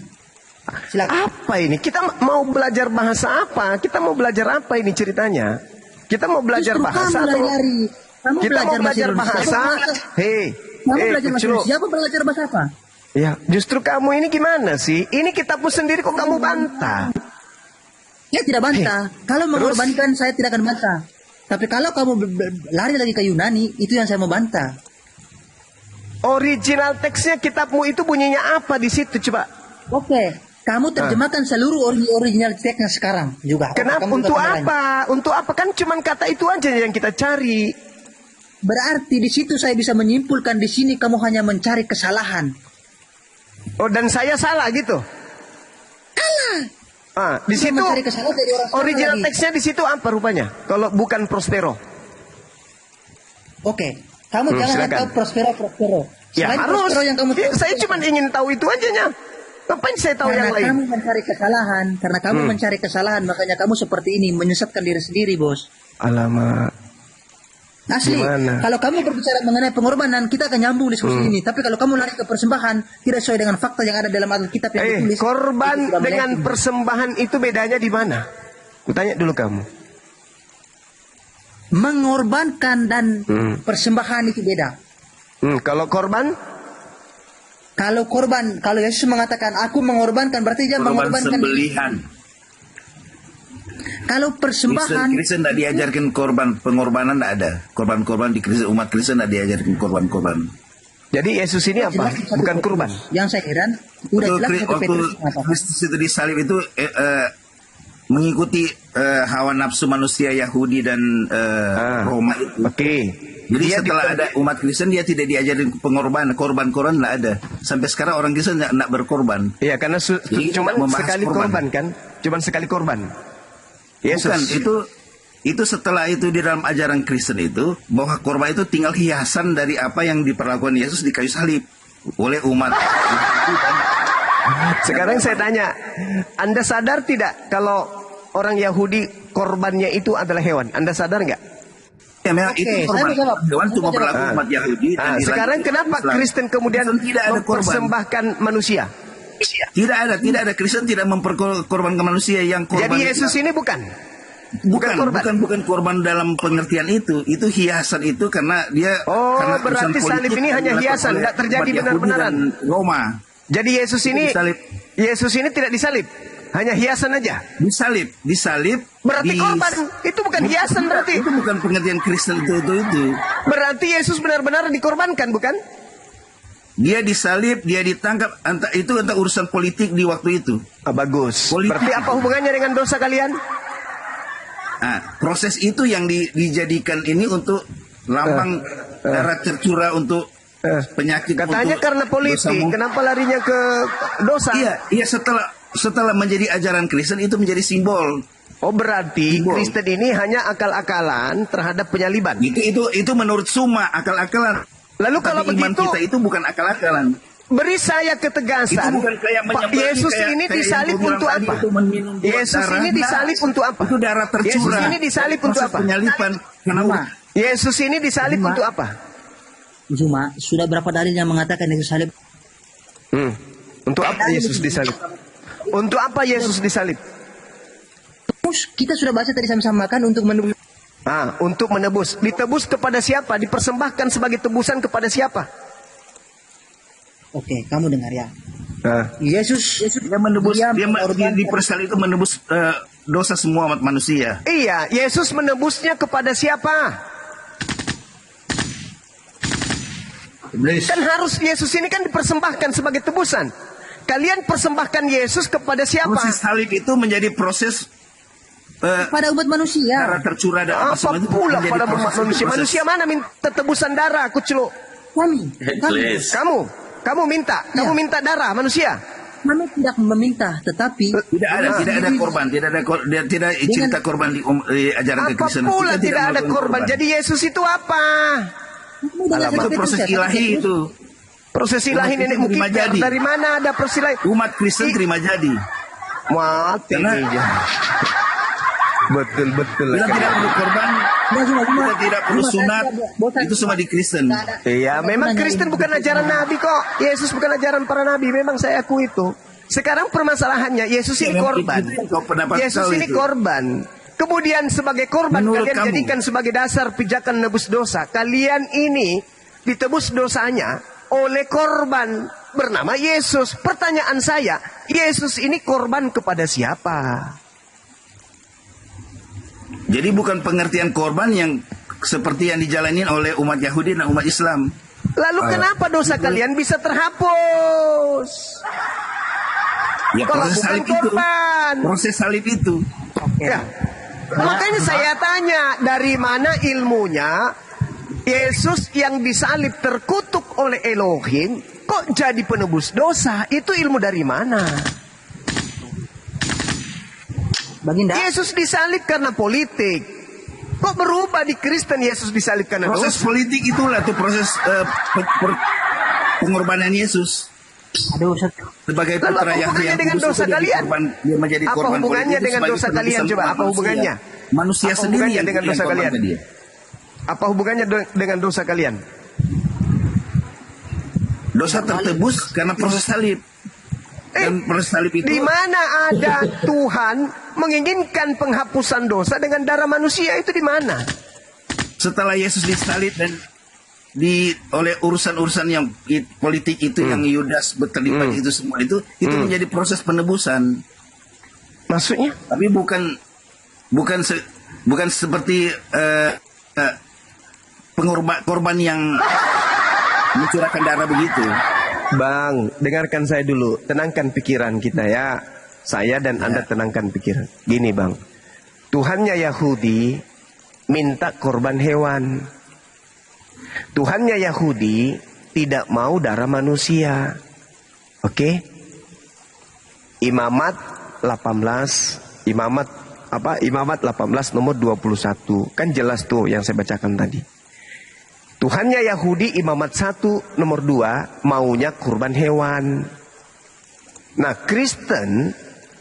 Silakan. Apa ini? Kita mau belajar bahasa apa? Kita mau belajar apa ini ceritanya? Kita mau belajar Justru bahasa kamu atau lari-lari. Kamu kita mau belajar Indonesia. bahasa? Kamu belajar bahasa kecil. Indonesia. Siapa belajar bahasa apa? Ya, justru kamu ini gimana sih? Ini kitabmu sendiri kok kamu bantah? Saya tidak bantah. Kalau mengorbankan saya tidak akan bantah. Tapi kalau kamu lari lagi ke Yunani, itu yang saya mau bantah. Original teksnya kitabmu itu bunyinya apa di situ coba? Oke, kamu terjemahkan seluruh original teksnya sekarang juga. Kenapa? Kamu juga Untuk kembali. apa? Untuk apa? Kan cuman kata itu aja yang kita cari. Berarti di situ saya bisa menyimpulkan di sini kamu hanya mencari kesalahan. Oh, dan saya salah gitu? Di situ mencari kesalahan dari orang original lagi. teksnya di situ apa rupanya? Kalau bukan Prospero. Oke, kamu jangan silakan. tahu Prospero. Ya Selain harus. Prospero yang kamu Ya, saya cuma ingin tahu itu aja nya. Ngapain saya tahu yang lain? Kamu mencari kesalahan, karena kamu mencari kesalahan, makanya kamu seperti ini menyesatkan diri sendiri, bos. Alamak. Asli, Gimana? kalau kamu berbicara mengenai pengorbanan, kita akan nyambung diskusi ini. Tapi kalau kamu lari ke persembahan, tidak sesuai dengan fakta yang ada dalam Alkitab yang ditulis. Korban itu tidak dengan meyakinkan. persembahan itu bedanya di mana? Kutanya dulu kamu. Mengorbankan dan persembahan itu beda. Kalau korban? Kalau Yesus mengatakan aku mengorbankan, berarti dia Korban mengorbankan. sembelihan. Kalau persembahan, Kristen tidak diajarkan pengorbanan tidak ada. Korban-korban di Kristen, umat Kristen tidak diajarkan korban-korban. Jadi Yesus ini apa? jelas satu Bukan Petrus. kurban. Yang saya heran, udah jelas satu Waktu Petrus mengatakan. Kristus itu disalib itu mengikuti hawa nafsu manusia Yahudi dan Roma itu. Oke. Jadi Dia setelah ada umat Kristen dia tidak diajarin pengorbanan, korban-korban tidak ada. Sampai sekarang orang Kristen tidak berkorban. Iya, karena Jadi cuman tidak membahas sekali korban kan? Cuman sekali korban. Yesus. Bukan, itu setelah itu di dalam ajaran Kristen itu bahwa korban itu tinggal hiasan dari apa yang diperlakukan Yesus di kayu salib oleh umat. Sekarang saya tanya, Anda sadar tidak kalau orang Yahudi korbannya itu adalah hewan? Anda sadar nggak? Ya, memang Oke, itu saya korban. mau jawab. Hewan cuma Saya mau berlaku jawab. umat Yahudi. dan di Sekarang dalam kenapa Islam. Kristen kemudian Kristen tidak ada korban. mempersembahkan manusia? Tidak ada. Kristen tidak memperkorbankan manusia yang korban. Jadi Yesus ini bukan bukan korban dalam pengertian itu. Itu hiasan itu karena dia. Oh, karena berarti urusan salib politik ini yang hanya dilakukan hiasan, oleh tidak terjadi umat Yahudi benar-benaran. dan Roma. Jadi Yesus ini tidak disalib, hanya hiasan aja. Disalib. Berarti korban itu bukan hiasan berarti. Itu bukan pengertian Kristen itu. Berarti Yesus benar-benar dikorbankan, bukan? Dia disalib, dia ditangkap. Itu entah urusan politik di waktu itu. Bagus. Politik. Berarti apa hubungannya dengan dosa kalian? Proses itu yang dijadikan ini untuk lambang darah tercurah untuk penyakit. Katanya untuk karena politik, dosamu. kenapa larinya ke dosa? Iya setelah menjadi ajaran Kristen itu menjadi simbol. Oh, berarti Simbol. Kristen ini hanya akal-akalan terhadap penyaliban. Itu menurut Suma akal-akalan. Lalu kalau Tapi iman begitu, kita itu bukan akal-akalan. beri saya Itu ketegasan. bukan kayak Pak menyembelih, Yesus kayak- ini kayak disalib yang gua untuk bilang tadi apa? itu meminum buah Yesus darah. ini disalib untuk apa? Itu darah tercurah. Yesus ini disalib untuk Proses apa? Penyalipan. Kenapa? Yesus ini disalib Cuma- untuk apa? Zuma, sudah berapa dalil yang mengatakan Yesus salib? Untuk apa Yesus disalib? Untuk apa Yesus disalib? Terus kita sudah baca tadi sama-sama kan untuk menunggu. Untuk menebus. Ditebus kepada siapa? Dipersembahkan sebagai tebusan kepada siapa? Oke, kamu dengar ya. Nah, Yesus Dia menebus, dia mengorbankan- di persal itu menebus dosa semua umat manusia. iya, Yesus menebusnya kepada siapa? Iblis. Kan harus Yesus ini kan dipersembahkan sebagai tebusan. Kalian persembahkan Yesus kepada siapa? Proses salib itu menjadi proses pada umat manusia. darah tercurah dan apa Apa semua itu pula menjadi pada proses- manusia? proses- Manusia mana minta tebusan darah, kucluk? Kami Iblis. Kamu minta, kamu minta darah manusia. tidak meminta, tetapi Tidak ada korban, tidak cerita korban di ajaran Apa kekristenan. pula Kita tidak ada melakukan korban? Jadi Yesus itu apa? itu proses ilahi itu. Proses ilahi Umat nenek itu mungkin terima jadi. dari mana ada proses ilahi? Umat Kristen terima jadi. Mati Karena- nih. Betul. Kita tidak perlu korban, kita tidak perlu sunat. Itu semua di Kristen. Iya, memang Kristen bukan ajaran Nabi kok. Yesus bukan ajaran para Nabi. Memang saya akui itu. Sekarang permasalahannya Yesus ini memang korban. itu kau pendapat Yesus kau ini itu. korban. Kemudian sebagai korban Menurut kalian kamu. jadikan sebagai dasar pijakan nebus dosa. Kalian ini ditebus dosanya oleh korban bernama Yesus. Pertanyaan saya, Yesus ini korban kepada siapa? Jadi bukan pengertian korban yang seperti yang dijalani oleh umat Yahudi dan umat Islam. Lalu kenapa dosa kalian bisa terhapus? Ya Kalau proses bukan salib itu. korban. Proses salib itu. Ya. Makanya saya tanya, dari mana ilmunya Yesus yang disalib terkutuk oleh Elohim kok jadi penebus dosa? Itu ilmu dari mana? Baginda, Yesus disalib karena politik. Kok berubah di Kristen Yesus disalib karena Proses dosa? politik itulah tuh proses pengorbanan Yesus. aduh, Sebagai Lalu apa putra Yahweh hubungannya yang dengan kudus dosa itu dia kalian? korban, dia menjadi Apa korban hubungannya politik dengan sebagai dosa kalian? penebusan Coba, umat apa manusia. hubungannya? Manusia Apa sendiri hubungannya yang dengan yang dosa korban kalian? ke dia. Apa hubungannya dengan dosa kalian? Dosa tertebus karena proses salib. Dan proses salib itu Di mana ada Tuhan menginginkan penghapusan dosa dengan darah manusia, itu di mana? setelah Yesus disalib dan oleh urusan-urusan yang politik itu yang Yudas berterlibat itu semua itu menjadi proses penebusan. Maksudnya? Tapi bukan seperti korban yang mencurahkan darah begitu. Bang, dengarkan saya dulu. Tenangkan pikiran kita ya. Saya dan Anda tenangkan pikiran. Gini bang, Tuhannya Yahudi minta korban hewan. Tuhannya Yahudi tidak mau darah manusia. Oke? Imamat 18, Imamat 18 nomor 21. Kan jelas tuh yang saya bacakan tadi. Tuhannya Yahudi Imamat 1 nomor 2 maunya kurban hewan. Nah Kristen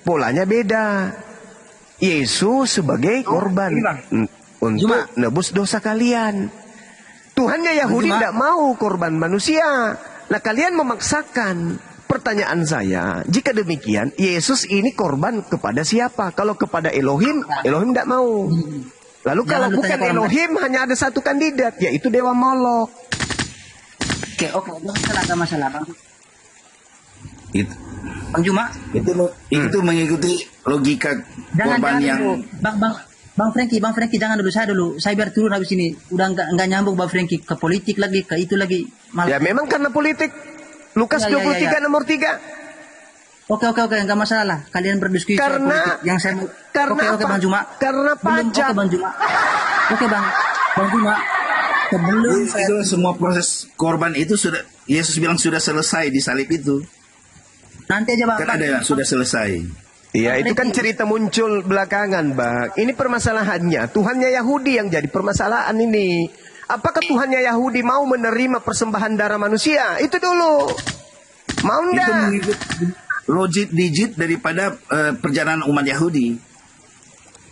polanya beda. Yesus sebagai korban untuk nebus dosa kalian. Tuhannya Yahudi tidak mau korban manusia. Nah kalian memaksakan. Pertanyaan saya, jika demikian Yesus ini korban kepada siapa? Kalau kepada Elohim, Elohim tidak mau. Lalu kalau bukan Elohim hanya ada satu kandidat, yaitu Dewa Molok. oke, masalah bang. Itu Bang Juma, itu mengikuti logika korban yang dulu. Bang Franky, jangan dulu, saya biar turun habis ini. Udah nggak nyambung Bang Franky ke politik lagi, ke itu lagi. Ya memang karena politik. Lukas Ya, 23 nomor 3. Oke, nggak masalah. Kalian berdiskusi soal Karena- politik. Yang saya karena oke, apa? Bang Juma. Karena pajak. Oke, Bang Juma. Oke, Bang Juma. Sebelum saya itu semua proses korban itu sudah Yesus bilang sudah selesai di salib itu. nanti aja Bang. Kan ada yang sudah selesai. Iya, itu kan cerita muncul belakangan, Bang. Ini permasalahannya. Tuhannya Yahudi yang jadi permasalahan ini. Apakah Tuhannya Yahudi mau menerima persembahan darah manusia? Itu dulu. Mau Itu enggak? mengikuti logik digit daripada perjalanan umat Yahudi.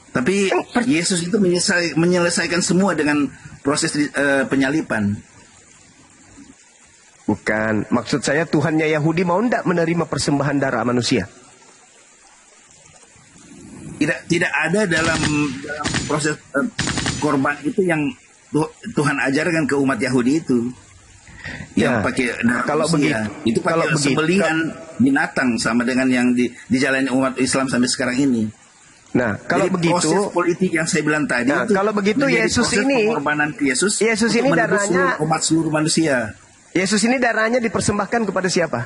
Tapi Yesus itu menyelesaikan semua dengan proses penyalipan. Bukan. Maksud saya Tuhannya Yahudi mau enggak menerima persembahan darah manusia? Tidak ada dalam proses korban itu yang Tuhan ajarkan ke umat Yahudi itu. Yang Ya, pakai darah kalau manusia. begitu- Itu kalau pakai begitu- sembelihan binatang sama dengan yang dijalani umat Islam sampai sekarang ini. Nah, kalau Jadi begitu, proses politik yang saya bilang tadi Nah, itu kalau begitu menjadi Yesus proses ini- pengorbanan Yesus Yesus untuk ini menebus darahnya- seluruh umat seluruh manusia. Yesus ini darahnya dipersembahkan kepada siapa?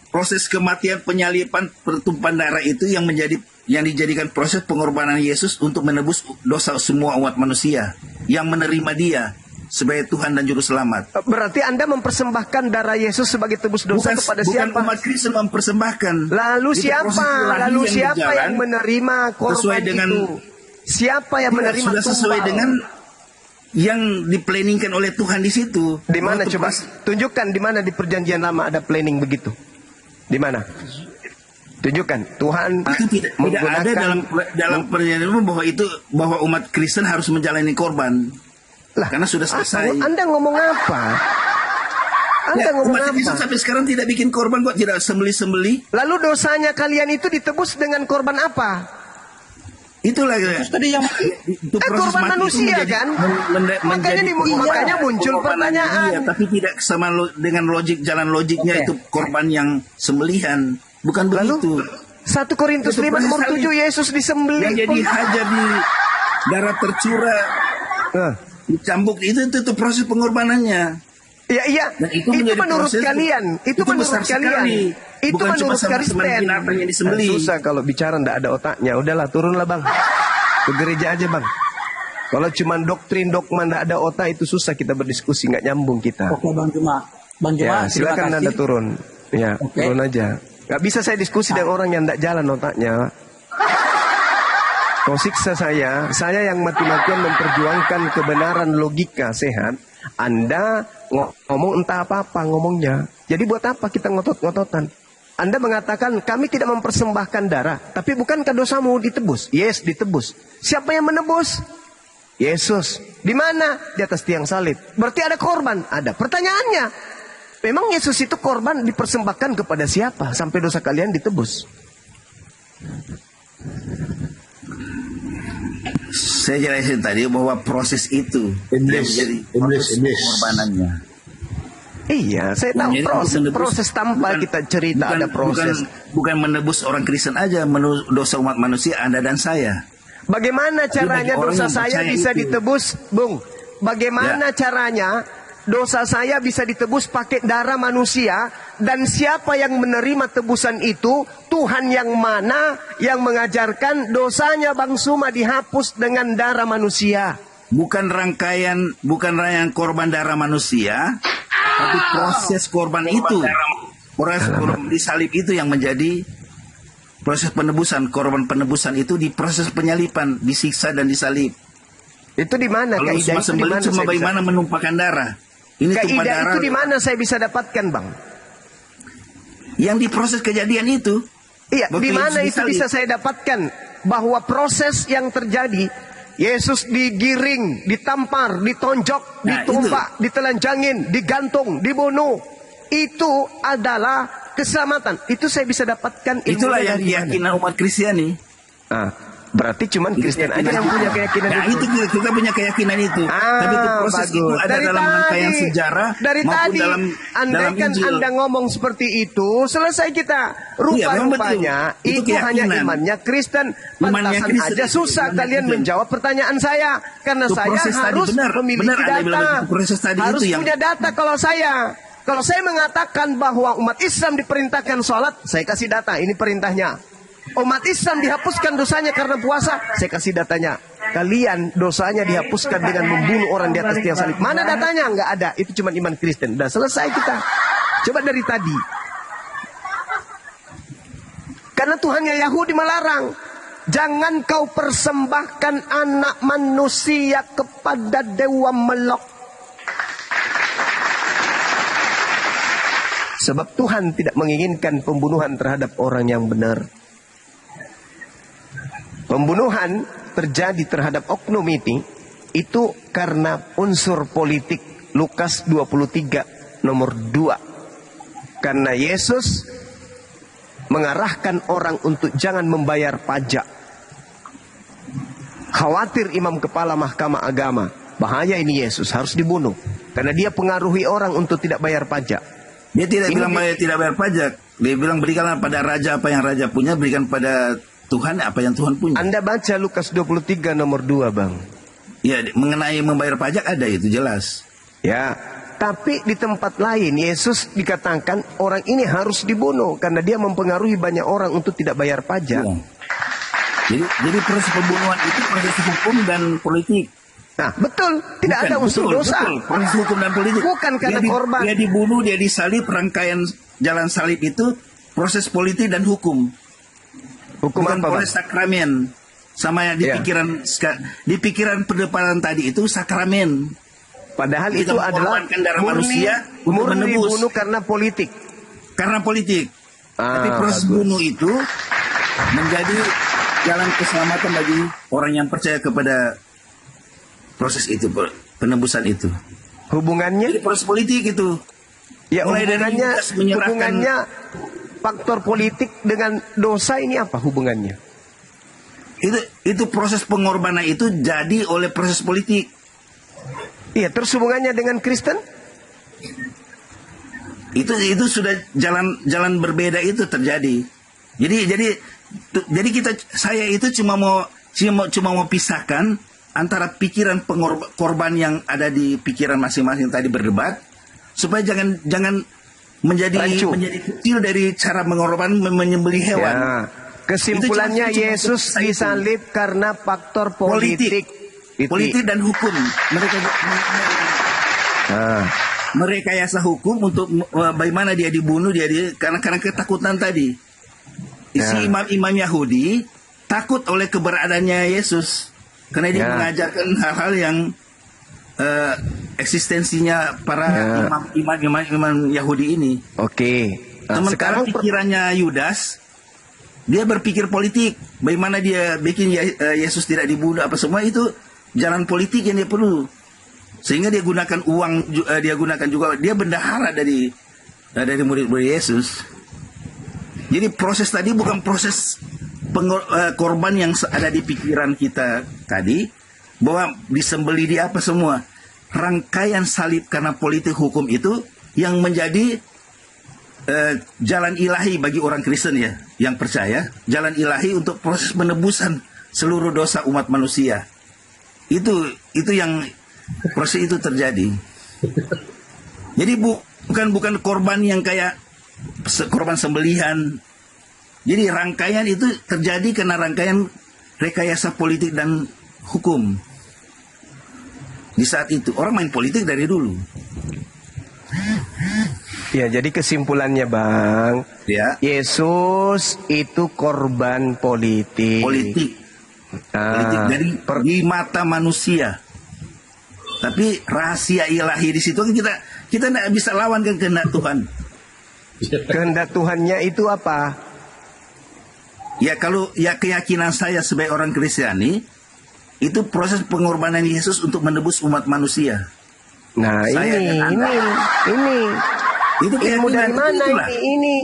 Proses kematian, penyalipan, pertumpahan darah itu yang dijadikan proses pengorbanan Yesus untuk menebus dosa semua umat manusia yang menerima Dia sebagai Tuhan dan Juru Selamat. Berarti Anda mempersembahkan darah Yesus sebagai tebus dosa kepada bukan siapa? umat Kristen mempersembahkan. Lalu Itu siapa? proses ilahi Lalu yang siapa berjalan yang menerima korban sesuai dengan- itu? Siapa yang Tidak, menerima sudah sesuai tumbal? dengan yang diplanningkan oleh Tuhan di situ. Di mana Waktu coba? pas- Tunjukkan di mana di perjanjian lama ada planning begitu. Di mana? Tunjukkan. Tuhan Itu tidak ada dalam perjanjian bahwa umat Kristen harus menjalani korban. Lah, Karena sudah selesai. Anda ngomong apa? Anda Ya, ngomong umat Kristen apa? sampai sekarang tidak bikin korban kok, tidak sembeli-sembeli. Lalu dosanya kalian itu ditebus dengan korban apa? Itulah Tadi yang itu korban mati itu manusia, menjadi- kan? menjadi Makanya muncul pengorbanan pertanyaan. dia, tapi tidak sama dengan jalan logiknya. Oke. Itu korban yang sembelihan, bukan begitu. 1 Korintus Itu 5 nomor proses 7 Yesus disembelih. Yang jadi hajar di darah tercurah, Nah, dicambuk itu proses pengorbanannya. iya. Dan Itu menjadi menurut proses- kalian. Itu menurut besar kalian. sekali. Itu Bukan cuma menurut sama Kristen. binatang yang disembeli. Susah kalau bicara ndak ada otaknya. Udahlah turunlah bang. Ke gereja aja bang. Kalau cuma doktrin dogma ndak ada otak itu susah kita berdiskusi, nggak nyambung kita. Oke Bang Juma. Bang Juma, Ya terima silakan kasih. Anda turun. Ya Oke. turun aja. Nggak bisa saya diskusi dengan orang yang ndak jalan otaknya. Kau siksa saya yang mati-matian memperjuangkan kebenaran logika sehat. Anda ngomong entah apa-apa ngomongnya. Jadi buat apa kita ngotot-ngototan? Anda mengatakan kami tidak mempersembahkan darah. Tapi bukankah dosamu ditebus? Yes, ditebus. Siapa yang menebus? Yesus. Di mana? Di atas tiang salib. Berarti ada korban? Ada. Pertanyaannya, memang Yesus itu korban dipersembahkan kepada siapa? Sampai dosa kalian ditebus. Saya jelasin tadi bahwa proses itu Iblis, yang menjadi iblis. pengorbanannya. Iya, saya tahu Jadi proses. menebus- Proses tanpa bukan- kita cerita ada proses. Bukan menebus orang Kristen aja, menebus dosa umat manusia Anda dan saya. Bagaimana caranya bagi orang dosa yang saya percaya bisa itu. ditebus, Bung? Bagaimana caranya dosa saya bisa ditebus pakai darah manusia? Dan siapa yang menerima tebusan itu? Tuhan yang mana yang mengajarkan dosanya Bang Suma dihapus dengan darah manusia? Bukan rangkaian korban darah manusia, tapi proses korban itu. Proses korban di salib itu yang menjadi proses penebusan. Korban penebusan itu di proses penyalipan, disiksa dan disalib. Itu di mana Kalau kaidah cuma itu di sembelih mana cuma saya bisa? bagaimana menumpahkan darah. Ini tumpah Kaidah darah itu di mana saya bisa dapatkan, Bang? yang di proses kejadian itu. Iya, Waktu di mana Yesus itu disalib. bisa saya dapatkan bahwa proses yang terjadi Yesus digiring, ditampar, ditonjok, Nah, ditumpak, ditelanjangin, digantung, dibunuh. Itu adalah keselamatan. Itu saya bisa dapatkan ilmunya Itulah yang dari mana? keyakinan umat Kristiani. Berarti cuman Kristen aja yang punya keyakinan Nah, itu. itu kita punya keyakinan itu. Tapi itu proses Bagus. itu ada Dari dalam rangkaian tadi- sejarah dari maupun tadi, dalam andaikan Injil. Anda ngomong seperti itu, selesai kita. Iya, memang Rupa-rupanya betul. Itu itu hanya keyakinan. imannya Kristen. Imannya Pantasan Kristen aja itu susah imannya kalian Kristen. menjawab pertanyaan saya. Karena Itu saya proses tadi, harus benar memiliki Anda bilang data. itu proses tadi Harus itu yang- punya data kalau saya. Kalau saya mengatakan bahwa umat Islam diperintahkan sholat, saya kasih data. Ini perintahnya. Umat Islam dihapuskan dosanya karena puasa, saya kasih datanya. Kalian dosanya dihapuskan dengan membunuh orang di atas tiang salib. Mana datanya? Nggak ada. Itu cuma iman Kristen. Udah selesai kita. Coba dari tadi. Karena Tuhannya Yahudi melarang. Jangan kau persembahkan anak manusia kepada dewa Molok. Sebab Tuhan tidak menginginkan pembunuhan terhadap orang yang benar. Pembunuhan terjadi terhadap oknum itu karena unsur politik. Lukas 23 nomor 2. Karena Yesus mengarahkan orang untuk jangan membayar pajak. Khawatir imam kepala mahkamah agama, bahaya ini Yesus, harus dibunuh. Karena dia pengaruhi orang untuk tidak bayar pajak. Dia tidak Ini bilang tidak bayar pajak. Dia bilang berikanlah pada raja apa yang raja punya, berikan pada Tuhan apa yang Tuhan punya. Anda baca Lukas 23 nomor 2, Bang. Ya, mengenai membayar pajak ada itu jelas. Ya, tapi di tempat lain Yesus dikatakan orang ini harus dibunuh karena dia mempengaruhi banyak orang untuk tidak bayar pajak. Ya. Jadi proses pembunuhan itu proses hukum dan politik. Nah, betul, tidak ada unsur dosa. Betul. Proses hukum dan politik. Bukan karena korban. Dia dibunuh, dia disalib, rangkaian jalan salib itu proses politik dan hukum. Hukum bukan apa, proses sakramen. Sama yang di pikiran pendepanan tadi itu sakramen. Padahal Kita itu adalah mengorbankan darah manusia untuk menebus. Bunuh karena politik. Karena politik. Tapi proses bagus. bunuh itu menjadi jalan keselamatan bagi orang yang percaya kepada proses itu, penebusan itu. Hubungannya? Jadi proses politik itu. Ya, Mulai dari Yudas menyerahkan- hubungannya faktor politik dengan dosa ini apa hubungannya? Itu proses pengorbanan itu jadi oleh proses politik. Iya, terus hubungannya dengan Kristen? Itu sudah jalan berbeda itu terjadi. Jadi saya itu cuma mau pisahkan antara pikiran korban yang ada di pikiran masing-masing tadi berdebat, supaya jangan menjadi kecil dari cara mengorban menyembelih hewan. Ya. Kesimpulannya Itu cuma Yesus saya itu. disalib karena faktor politik. Politik dan hukum. Merekayasa hukum untuk bagaimana dia dibunuh, karena ketakutan tadi. Si imam-imam Yahudi takut oleh keberadaannya Yesus, karena dia mengajarkan hal-hal yang eksistensinya para imam Yahudi ini. Oke. Sementara pikirannya Yudas, dia berpikir politik, bagaimana dia bikin Yesus tidak dibunuh apa semua itu jalan politik yang dia perlu. Sehingga dia gunakan uang, dia gunakan juga, dia bendahara dari murid-murid Yesus. Jadi proses tadi bukan proses korban yang ada di pikiran kita tadi, bahwa disembeli di apa semua. Rangkaian salib karena politik hukum itu yang menjadi jalan ilahi bagi orang Kristen ya, yang percaya, jalan ilahi untuk proses penebusan seluruh dosa umat manusia. Itu yang proses itu terjadi. Jadi bukan korban yang kayak korban sembelihan. Jadi rangkaian itu terjadi karena rangkaian rekayasa politik dan hukum. Di saat itu orang main politik dari dulu. Ya, jadi kesimpulannya, Bang, Ya. Yesus itu korban politik. Politik dari di mata manusia. Tapi rahasia ilahi di situ kan kita tidak bisa lawan kan kehendak Tuhan. Kehendak Tuhannya itu apa? Ya kalau keyakinan saya sebagai orang Kristiani, itu proses pengorbanan Yesus untuk menebus umat manusia. Nah, Saya dan Anda. ini. Itu Ilmu dari mana itulah. ini?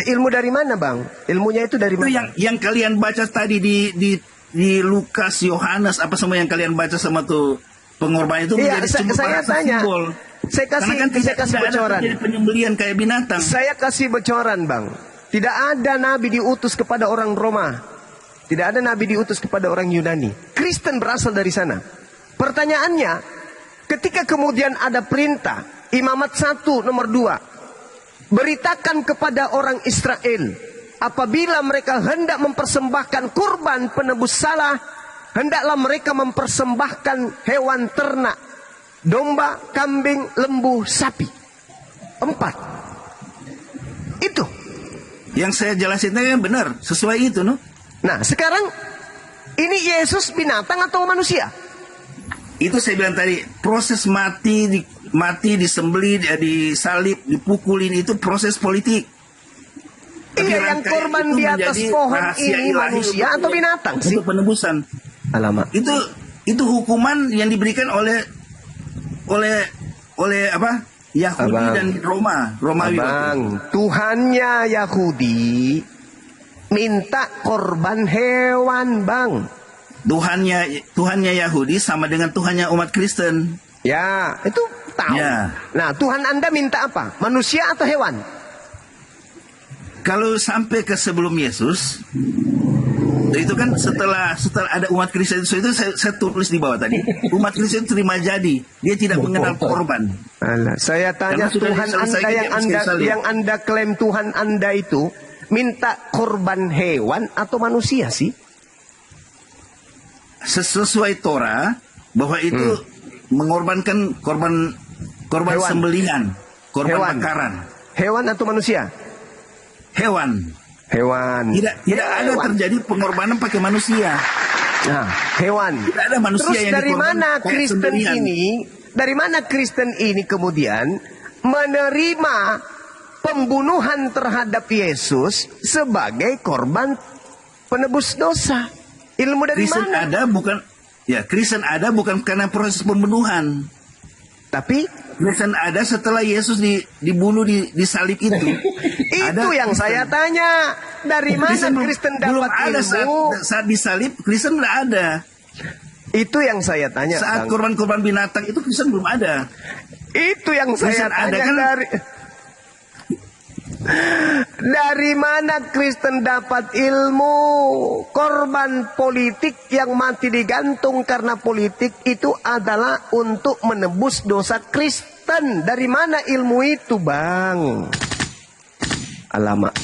Ilmu dari mana, Bang? Ilmunya itu dari Itu mana? yang kalian baca tadi di Lukas, Yohanes apa semua yang kalian baca sama tuh pengorbanan itu Iya, menjadi cuma saya bahasa tanya. simbol. Saya kasih Tidak bocoran. ada penyembelian kayak binatang. Saya kasih bocoran, Bang. Tidak ada nabi diutus kepada orang Roma. Tidak ada nabi diutus kepada orang Yunani. Kristen berasal dari sana. Pertanyaannya, ketika kemudian ada perintah, Imamat 1 nomor 2, beritakan kepada orang Israel, apabila mereka hendak mempersembahkan kurban penebus salah, hendaklah mereka mempersembahkan hewan ternak, domba, kambing, lembu, sapi. 4. Itu. Yang saya jelasin tadi benar, sesuai itu, no? Nah, sekarang ini Yesus binatang atau manusia? Itu saya bilang tadi, proses mati, disembeli, disalib, dipukulin itu proses politik. Tapi Iya, yang rangkaian korban itu di atas menjadi pohon rahasia ini ilahi manusia untuk- atau binatang sih? Untuk penebusan. Alamak. Itu hukuman yang diberikan oleh apa? Yahudi Abang. dan Romawi. Bang, Tuhannya Yahudi minta korban hewan, Bang. Tuhannya Yahudi sama dengan Tuhannya umat Kristen. Ya, itu tahu. Ya. Nah, Tuhan Anda minta apa? Manusia atau hewan? Kalau sampai ke sebelum Yesus, itu kan setelah ada umat Kristen itu saya tulis di bawah tadi. Umat Kristen terima jadi, dia tidak mengenal korban. Alah, saya tanya Karena sudah Tuhan Anda diselesaikan yang anda klaim Tuhan Anda itu minta korban hewan atau manusia sih? Sesuai Torah bahwa itu mengorbankan korban Hewan. sembelihan, korban Hewan. bakaran. Hewan atau manusia? Hewan. Hewan. Tidak ada terjadi pengorbanan pakai manusia. Nah, hewan. Tidak ada manusia Terus yang dari dikorban mana pakai Kristen sembelihan. dari mana Kristen ini kemudian menerima pembunuhan terhadap Yesus sebagai korban penebus dosa? Ilmu dari Kristen mana? Kristen ada bukan karena proses pembunuhan. Tapi Kristen ada setelah Yesus dibunuh di salib itu. itu yang saya tanya. Dari mana Kristen belum dapat ada ilmu? saat disalib Kristen tidak ada. Itu yang saya tanya. Saat Bang. korban-korban binatang itu Kristen belum ada. Itu yang saya Kristen ada tanya kan? Dari mana Kristen dapat ilmu? Korban politik yang mati digantung karena politik itu adalah untuk menebus dosa Kristen. Dari mana ilmu itu, Bang? Alamak.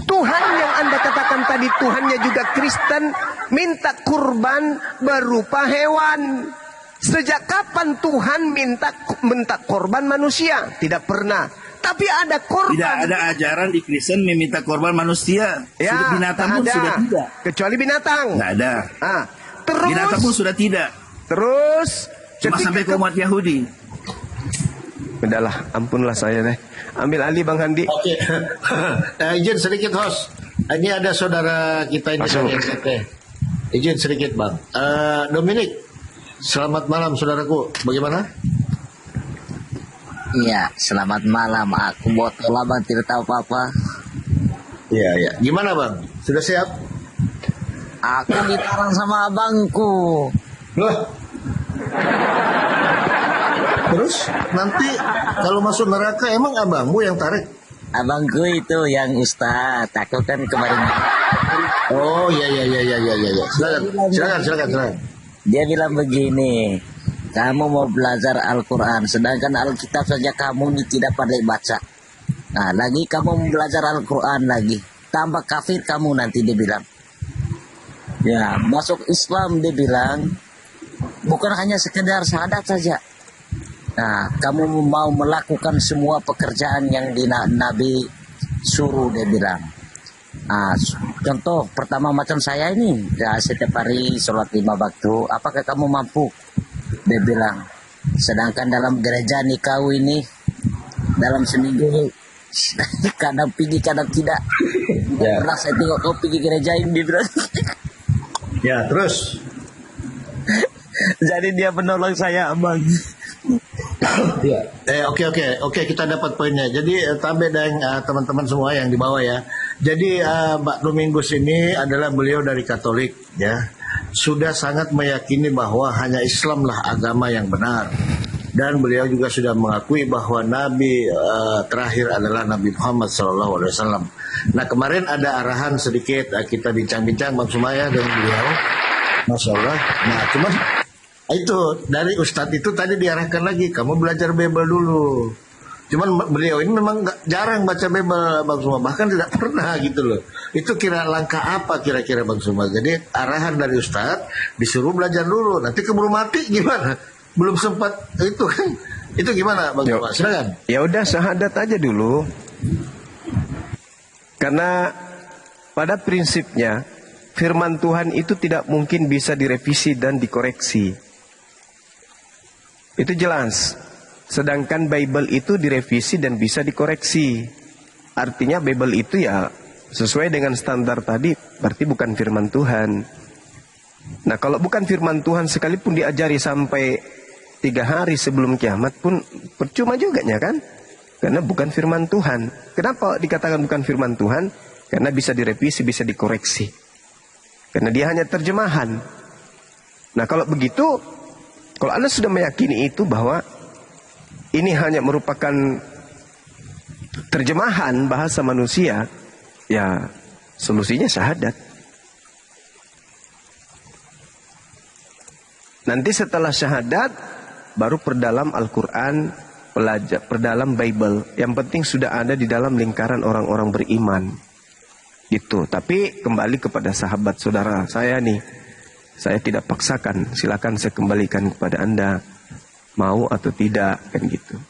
Tuhan yang Anda katakan tadi Tuhannya juga Kristen minta kurban berupa hewan. Sejak kapan Tuhan minta korban manusia? Tidak pernah. Tapi ada korban. Tidak ada ajaran di Kristen meminta korban manusia. Ya, Sudah binatang pun ada. sudah tidak. Kecuali binatang. Tidak ada. Ah, terus. Binatang pun sudah tidak. Terus. Cuma sampai ke umat Yahudi. Udahlah, ampunlah saya deh. Ambil alih Bang Handi. Oke. Izin sedikit host. Ini ada saudara kita ini Masuk. dari NTT. Izin sedikit Bang. Dominik. Selamat malam saudaraku. Bagaimana? Iya, selamat malam. Aku botol abang tidak tahu apa-apa. Iya, iya. Gimana Bang? Sudah siap? Aku ditarang sama abangku. Loh. Terus nanti kalau masuk neraka emang abangmu yang tarik? Abangku itu yang ustaz. Aku kan kemarin. Oh iya. Silakan. Dia bilang begini. Kamu mau belajar Al-Quran. Sedangkan Alkitab saja kamu ini tidak pandai baca. Nah lagi kamu mau belajar Al-Quran lagi. Tambah kafir kamu nanti dia bilang. Ya masuk Islam dia bilang. Bukan hanya sekedar syahadat saja. Nah, kamu mau melakukan semua pekerjaan yang Nabi suruh dia bilang. Nah, contoh pertama macam saya ini, ya setiap hari sholat 5 waktu. Apakah kamu mampu? Dia bilang. Sedangkan dalam gereja nih kau ini dalam seminggu kadang pergi kadang tidak. Ya. Pernah saya tengok kau pergi gereja ini dia bilang. Ya terus. Jadi dia menolong saya abang. Ya. Oke, kita dapat poinnya. Jadi Tabe dan teman-teman semua yang di bawah ya. Jadi Mbak Domingus ini adalah beliau dari Katolik ya. Sudah sangat meyakini bahwa hanya Islamlah agama yang benar. Dan beliau juga sudah mengakui bahwa Nabi terakhir adalah Nabi Muhammad SAW. Nah kemarin ada arahan sedikit kita bincang-bincang Bang Sumaya dengan beliau. Masya Allah. Nah cuman itu dari Ustadz itu tadi diarahkan lagi kamu belajar Bible dulu. Cuman beliau ini memang jarang baca Bible Bang Suma, bahkan tidak pernah gitu loh. Itu kira langkah apa kira-kira Bang Suma? Jadi arahan dari Ustadz disuruh belajar dulu. Nanti keburu mati gimana? Belum sempat itu kan? Itu gimana Bang Suma? Silakan. Ya udah syahadat aja dulu. Karena pada prinsipnya firman Tuhan itu tidak mungkin bisa direvisi dan dikoreksi. Itu jelas. Sedangkan Bible itu direvisi dan bisa dikoreksi. Artinya Bible itu ya sesuai dengan standar tadi, berarti bukan firman Tuhan. Nah kalau bukan firman Tuhan sekalipun diajari sampai 3 hari sebelum kiamat pun percuma juga ya kan? Karena bukan firman Tuhan. Kenapa dikatakan bukan firman Tuhan? Karena bisa direvisi, bisa dikoreksi. Karena dia hanya terjemahan. Nah kalau begitu, kalau Anda sudah meyakini itu bahwa ini hanya merupakan terjemahan bahasa manusia, ya solusinya syahadat. Nanti setelah syahadat, baru perdalam Al-Quran, perdalam Bible. Yang penting sudah ada di dalam lingkaran orang-orang beriman. Gitu. Tapi kembali kepada sahabat saudara saya nih. Saya tidak paksakan. Silakan saya kembalikan kepada Anda. Mau atau tidak. Kan gitu.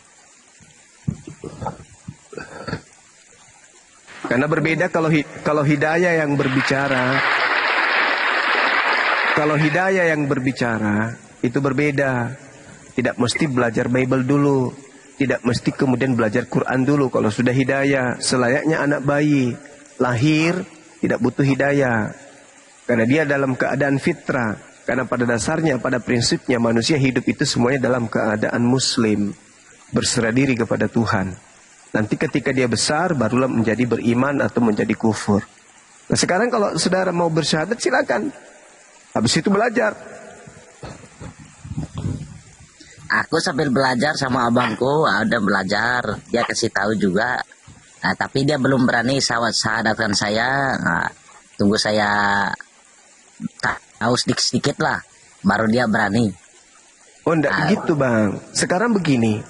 Karena berbeda kalau hidayah yang berbicara. Kalau hidayah yang berbicara, itu berbeda. Tidak mesti belajar Bible dulu. Tidak mesti kemudian belajar Quran dulu. Kalau sudah hidayah, selayaknya anak bayi. Lahir, tidak butuh hidayah. Karena dia dalam keadaan fitrah. Karena pada dasarnya, pada prinsipnya, manusia hidup itu semuanya dalam keadaan muslim. Berserah diri kepada Tuhan. Nanti ketika dia besar, barulah menjadi beriman atau menjadi kufur. Nah sekarang kalau saudara mau bersyahadat, silakan. Habis itu belajar. Aku sambil belajar sama abangku, ada belajar, dia kasih tahu juga. Nah, tapi dia belum berani syahadatkan saya. Nah, tunggu saya tahu sedikit-sedikit lah, baru dia berani. Oh enggak begitu bang. Sekarang begini,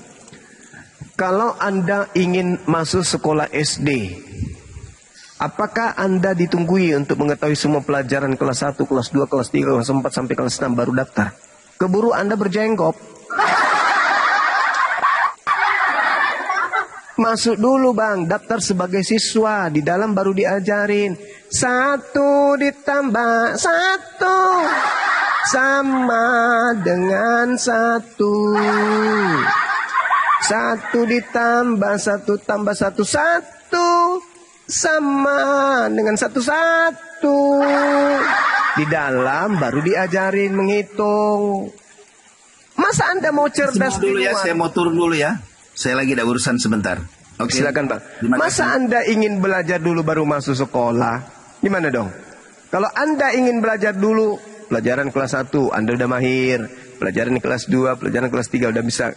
kalau Anda ingin masuk sekolah SD, apakah Anda ditunggui untuk mengetahui semua pelajaran kelas 1, kelas 2, kelas 3, kelas 4 sampai kelas 6 baru daftar? Keburu Anda berjenggot. Masuk dulu bang, daftar sebagai siswa. Di dalam baru diajarin 1 ditambah 1 sama dengan 1. 1 ditambah 1 tambah 1 1 sama dengan 1 1. Di dalam baru diajarin menghitung. Masa Anda mau cerdas dulu ya, luar? saya mau turun dulu ya. Saya lagi ada urusan sebentar. Oke. Silakan Bang. Masa Anda ingin belajar dulu baru masuk sekolah? Gimana dong? Kalau Anda ingin belajar dulu, pelajaran kelas 1 Anda udah mahir, pelajaran kelas 2, pelajaran kelas 3 udah bisa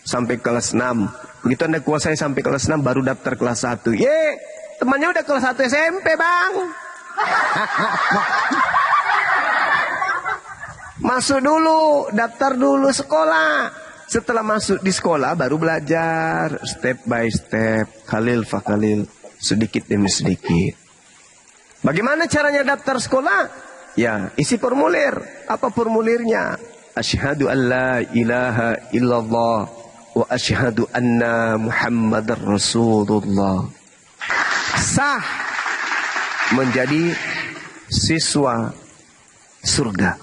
sampai kelas 6. Begitu Anda kuasai sampai kelas 6 baru daftar kelas 1. Temannya udah kelas 1 SMP, Bang. Masuk dulu, daftar dulu sekolah. Setelah masuk di sekolah baru belajar step by step, khalil fa khalil, sedikit demi sedikit. Bagaimana caranya daftar sekolah? Ya, isi formulir. Apa formulirnya? Asyhadu an la ilaha illallah wa asyhadu anna Muhammadar Rasulullah. Sah menjadi siswa surga.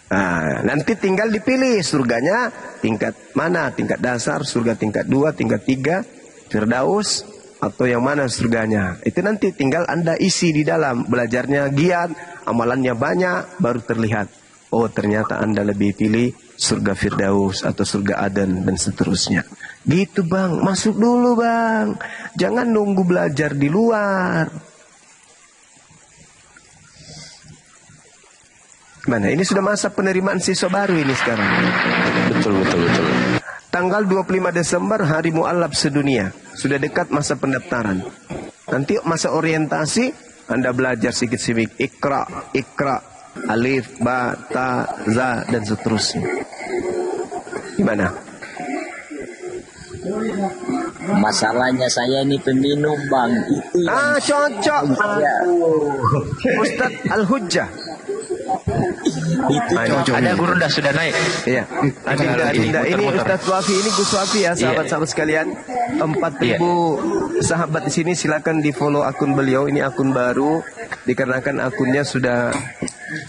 Nah, nanti tinggal dipilih surganya tingkat mana, tingkat dasar, surga tingkat 2, tingkat 3, Firdaus, atau yang mana surganya. Itu nanti tinggal Anda isi di dalam, belajarnya giat, amalannya banyak, baru terlihat. Oh ternyata Anda lebih pilih surga Firdaus atau surga Aden dan seterusnya. Gitu bang, masuk dulu bang. Jangan nunggu belajar di luar. Mana? Ini sudah masa penerimaan siswa baru ini sekarang. Betul. Tanggal 25 Desember hari mu'alaf sedunia. Sudah dekat masa pendaftaran. Nanti masa orientasi Anda belajar sedikit-sedikit. Ikra, alif, ba, ta, za, dan seterusnya. Gimana? Masalahnya saya ini peminum bang. Itu yang cocok. Ustadz Al-Hujjah. itu Ada guru dah sudah naik. Iya. Ada ini Ustadz Wafi, ini Gus Wafi ya, sahabat-sahabat sekalian. 4.000 sahabat di sini, silakan di follow akun beliau. Ini akun baru dikarenakan akunnya sudah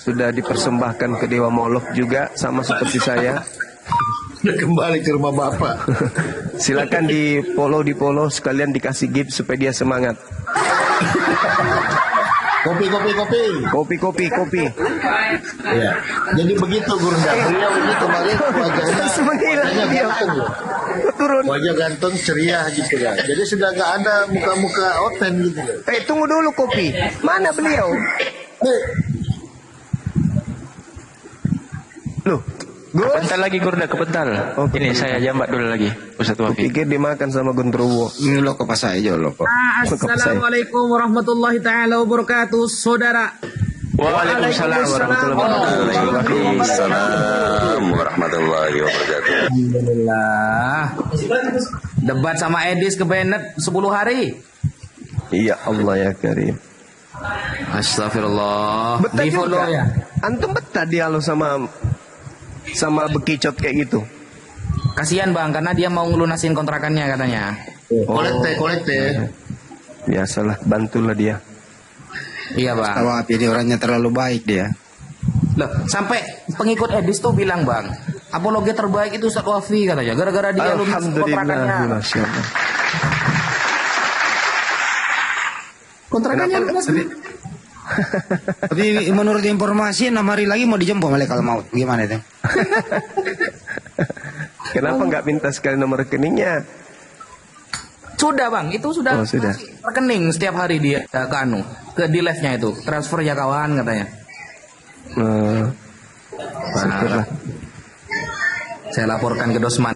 dipersembahkan ke Dewa Moloch juga, sama seperti saya. Udah kembali ke rumah bapak. Silakan di follow sekalian dikasih gift supaya dia semangat. Kopi. Iya. Jadi begitu Gurunda. Beliau ini kemarin wajahnya Menghilang dia. ganteng loh. turun. Wajah ganteng ceria gitu kan. Jadi sudah nggak ada muka-muka oten gitu. Tunggu dulu kopi. Mana beliau? Loh, Gus. Kepental lagi Gurunda, kepental. Ini saya jambat dulu lagi, Ustaz Wafi. Pikir dimakan sama Gondrowo. Ini lo pas aja lo. Assalamualaikum warahmatullahi taala wabarakatuh, saudara. Waalaikumsalam warahmatullahi wabarakatuh. Waalaikumsalam warahmatullahi wabarakatuh. Alhamdulillah. Debat sama Edis ke Bennett 10 hari. Iya Allah ya Karim. Astagfirullah. Betah Di follow juga. ya. Antum betah dia lo sama bekicot kayak gitu. Kasihan Bang, karena dia mau ngelunasin kontrakannya katanya. Kolekte. Biasalah, bantulah dia. Iya Bang. Tahu apa dia orangnya terlalu baik dia. Loh, sampai pengikut Edis tuh bilang Bang, apologi terbaik itu Ustaz Wafi katanya. Gara-gara dia lunasin kontrakannya. Masya Allah. Kontrakannya lunas. Tapi menurut informasi 6 hari lagi mau dijemput malaikat maut. Gimana itu? Kenapa nggak minta sekali nomor rekeningnya? Sudah Bang, itu sudah. Oh, sudah. Rekening setiap hari dia ke di live-nya itu. Transfer ya kawan katanya. Syukurlah. Saya laporkan ke Dosman.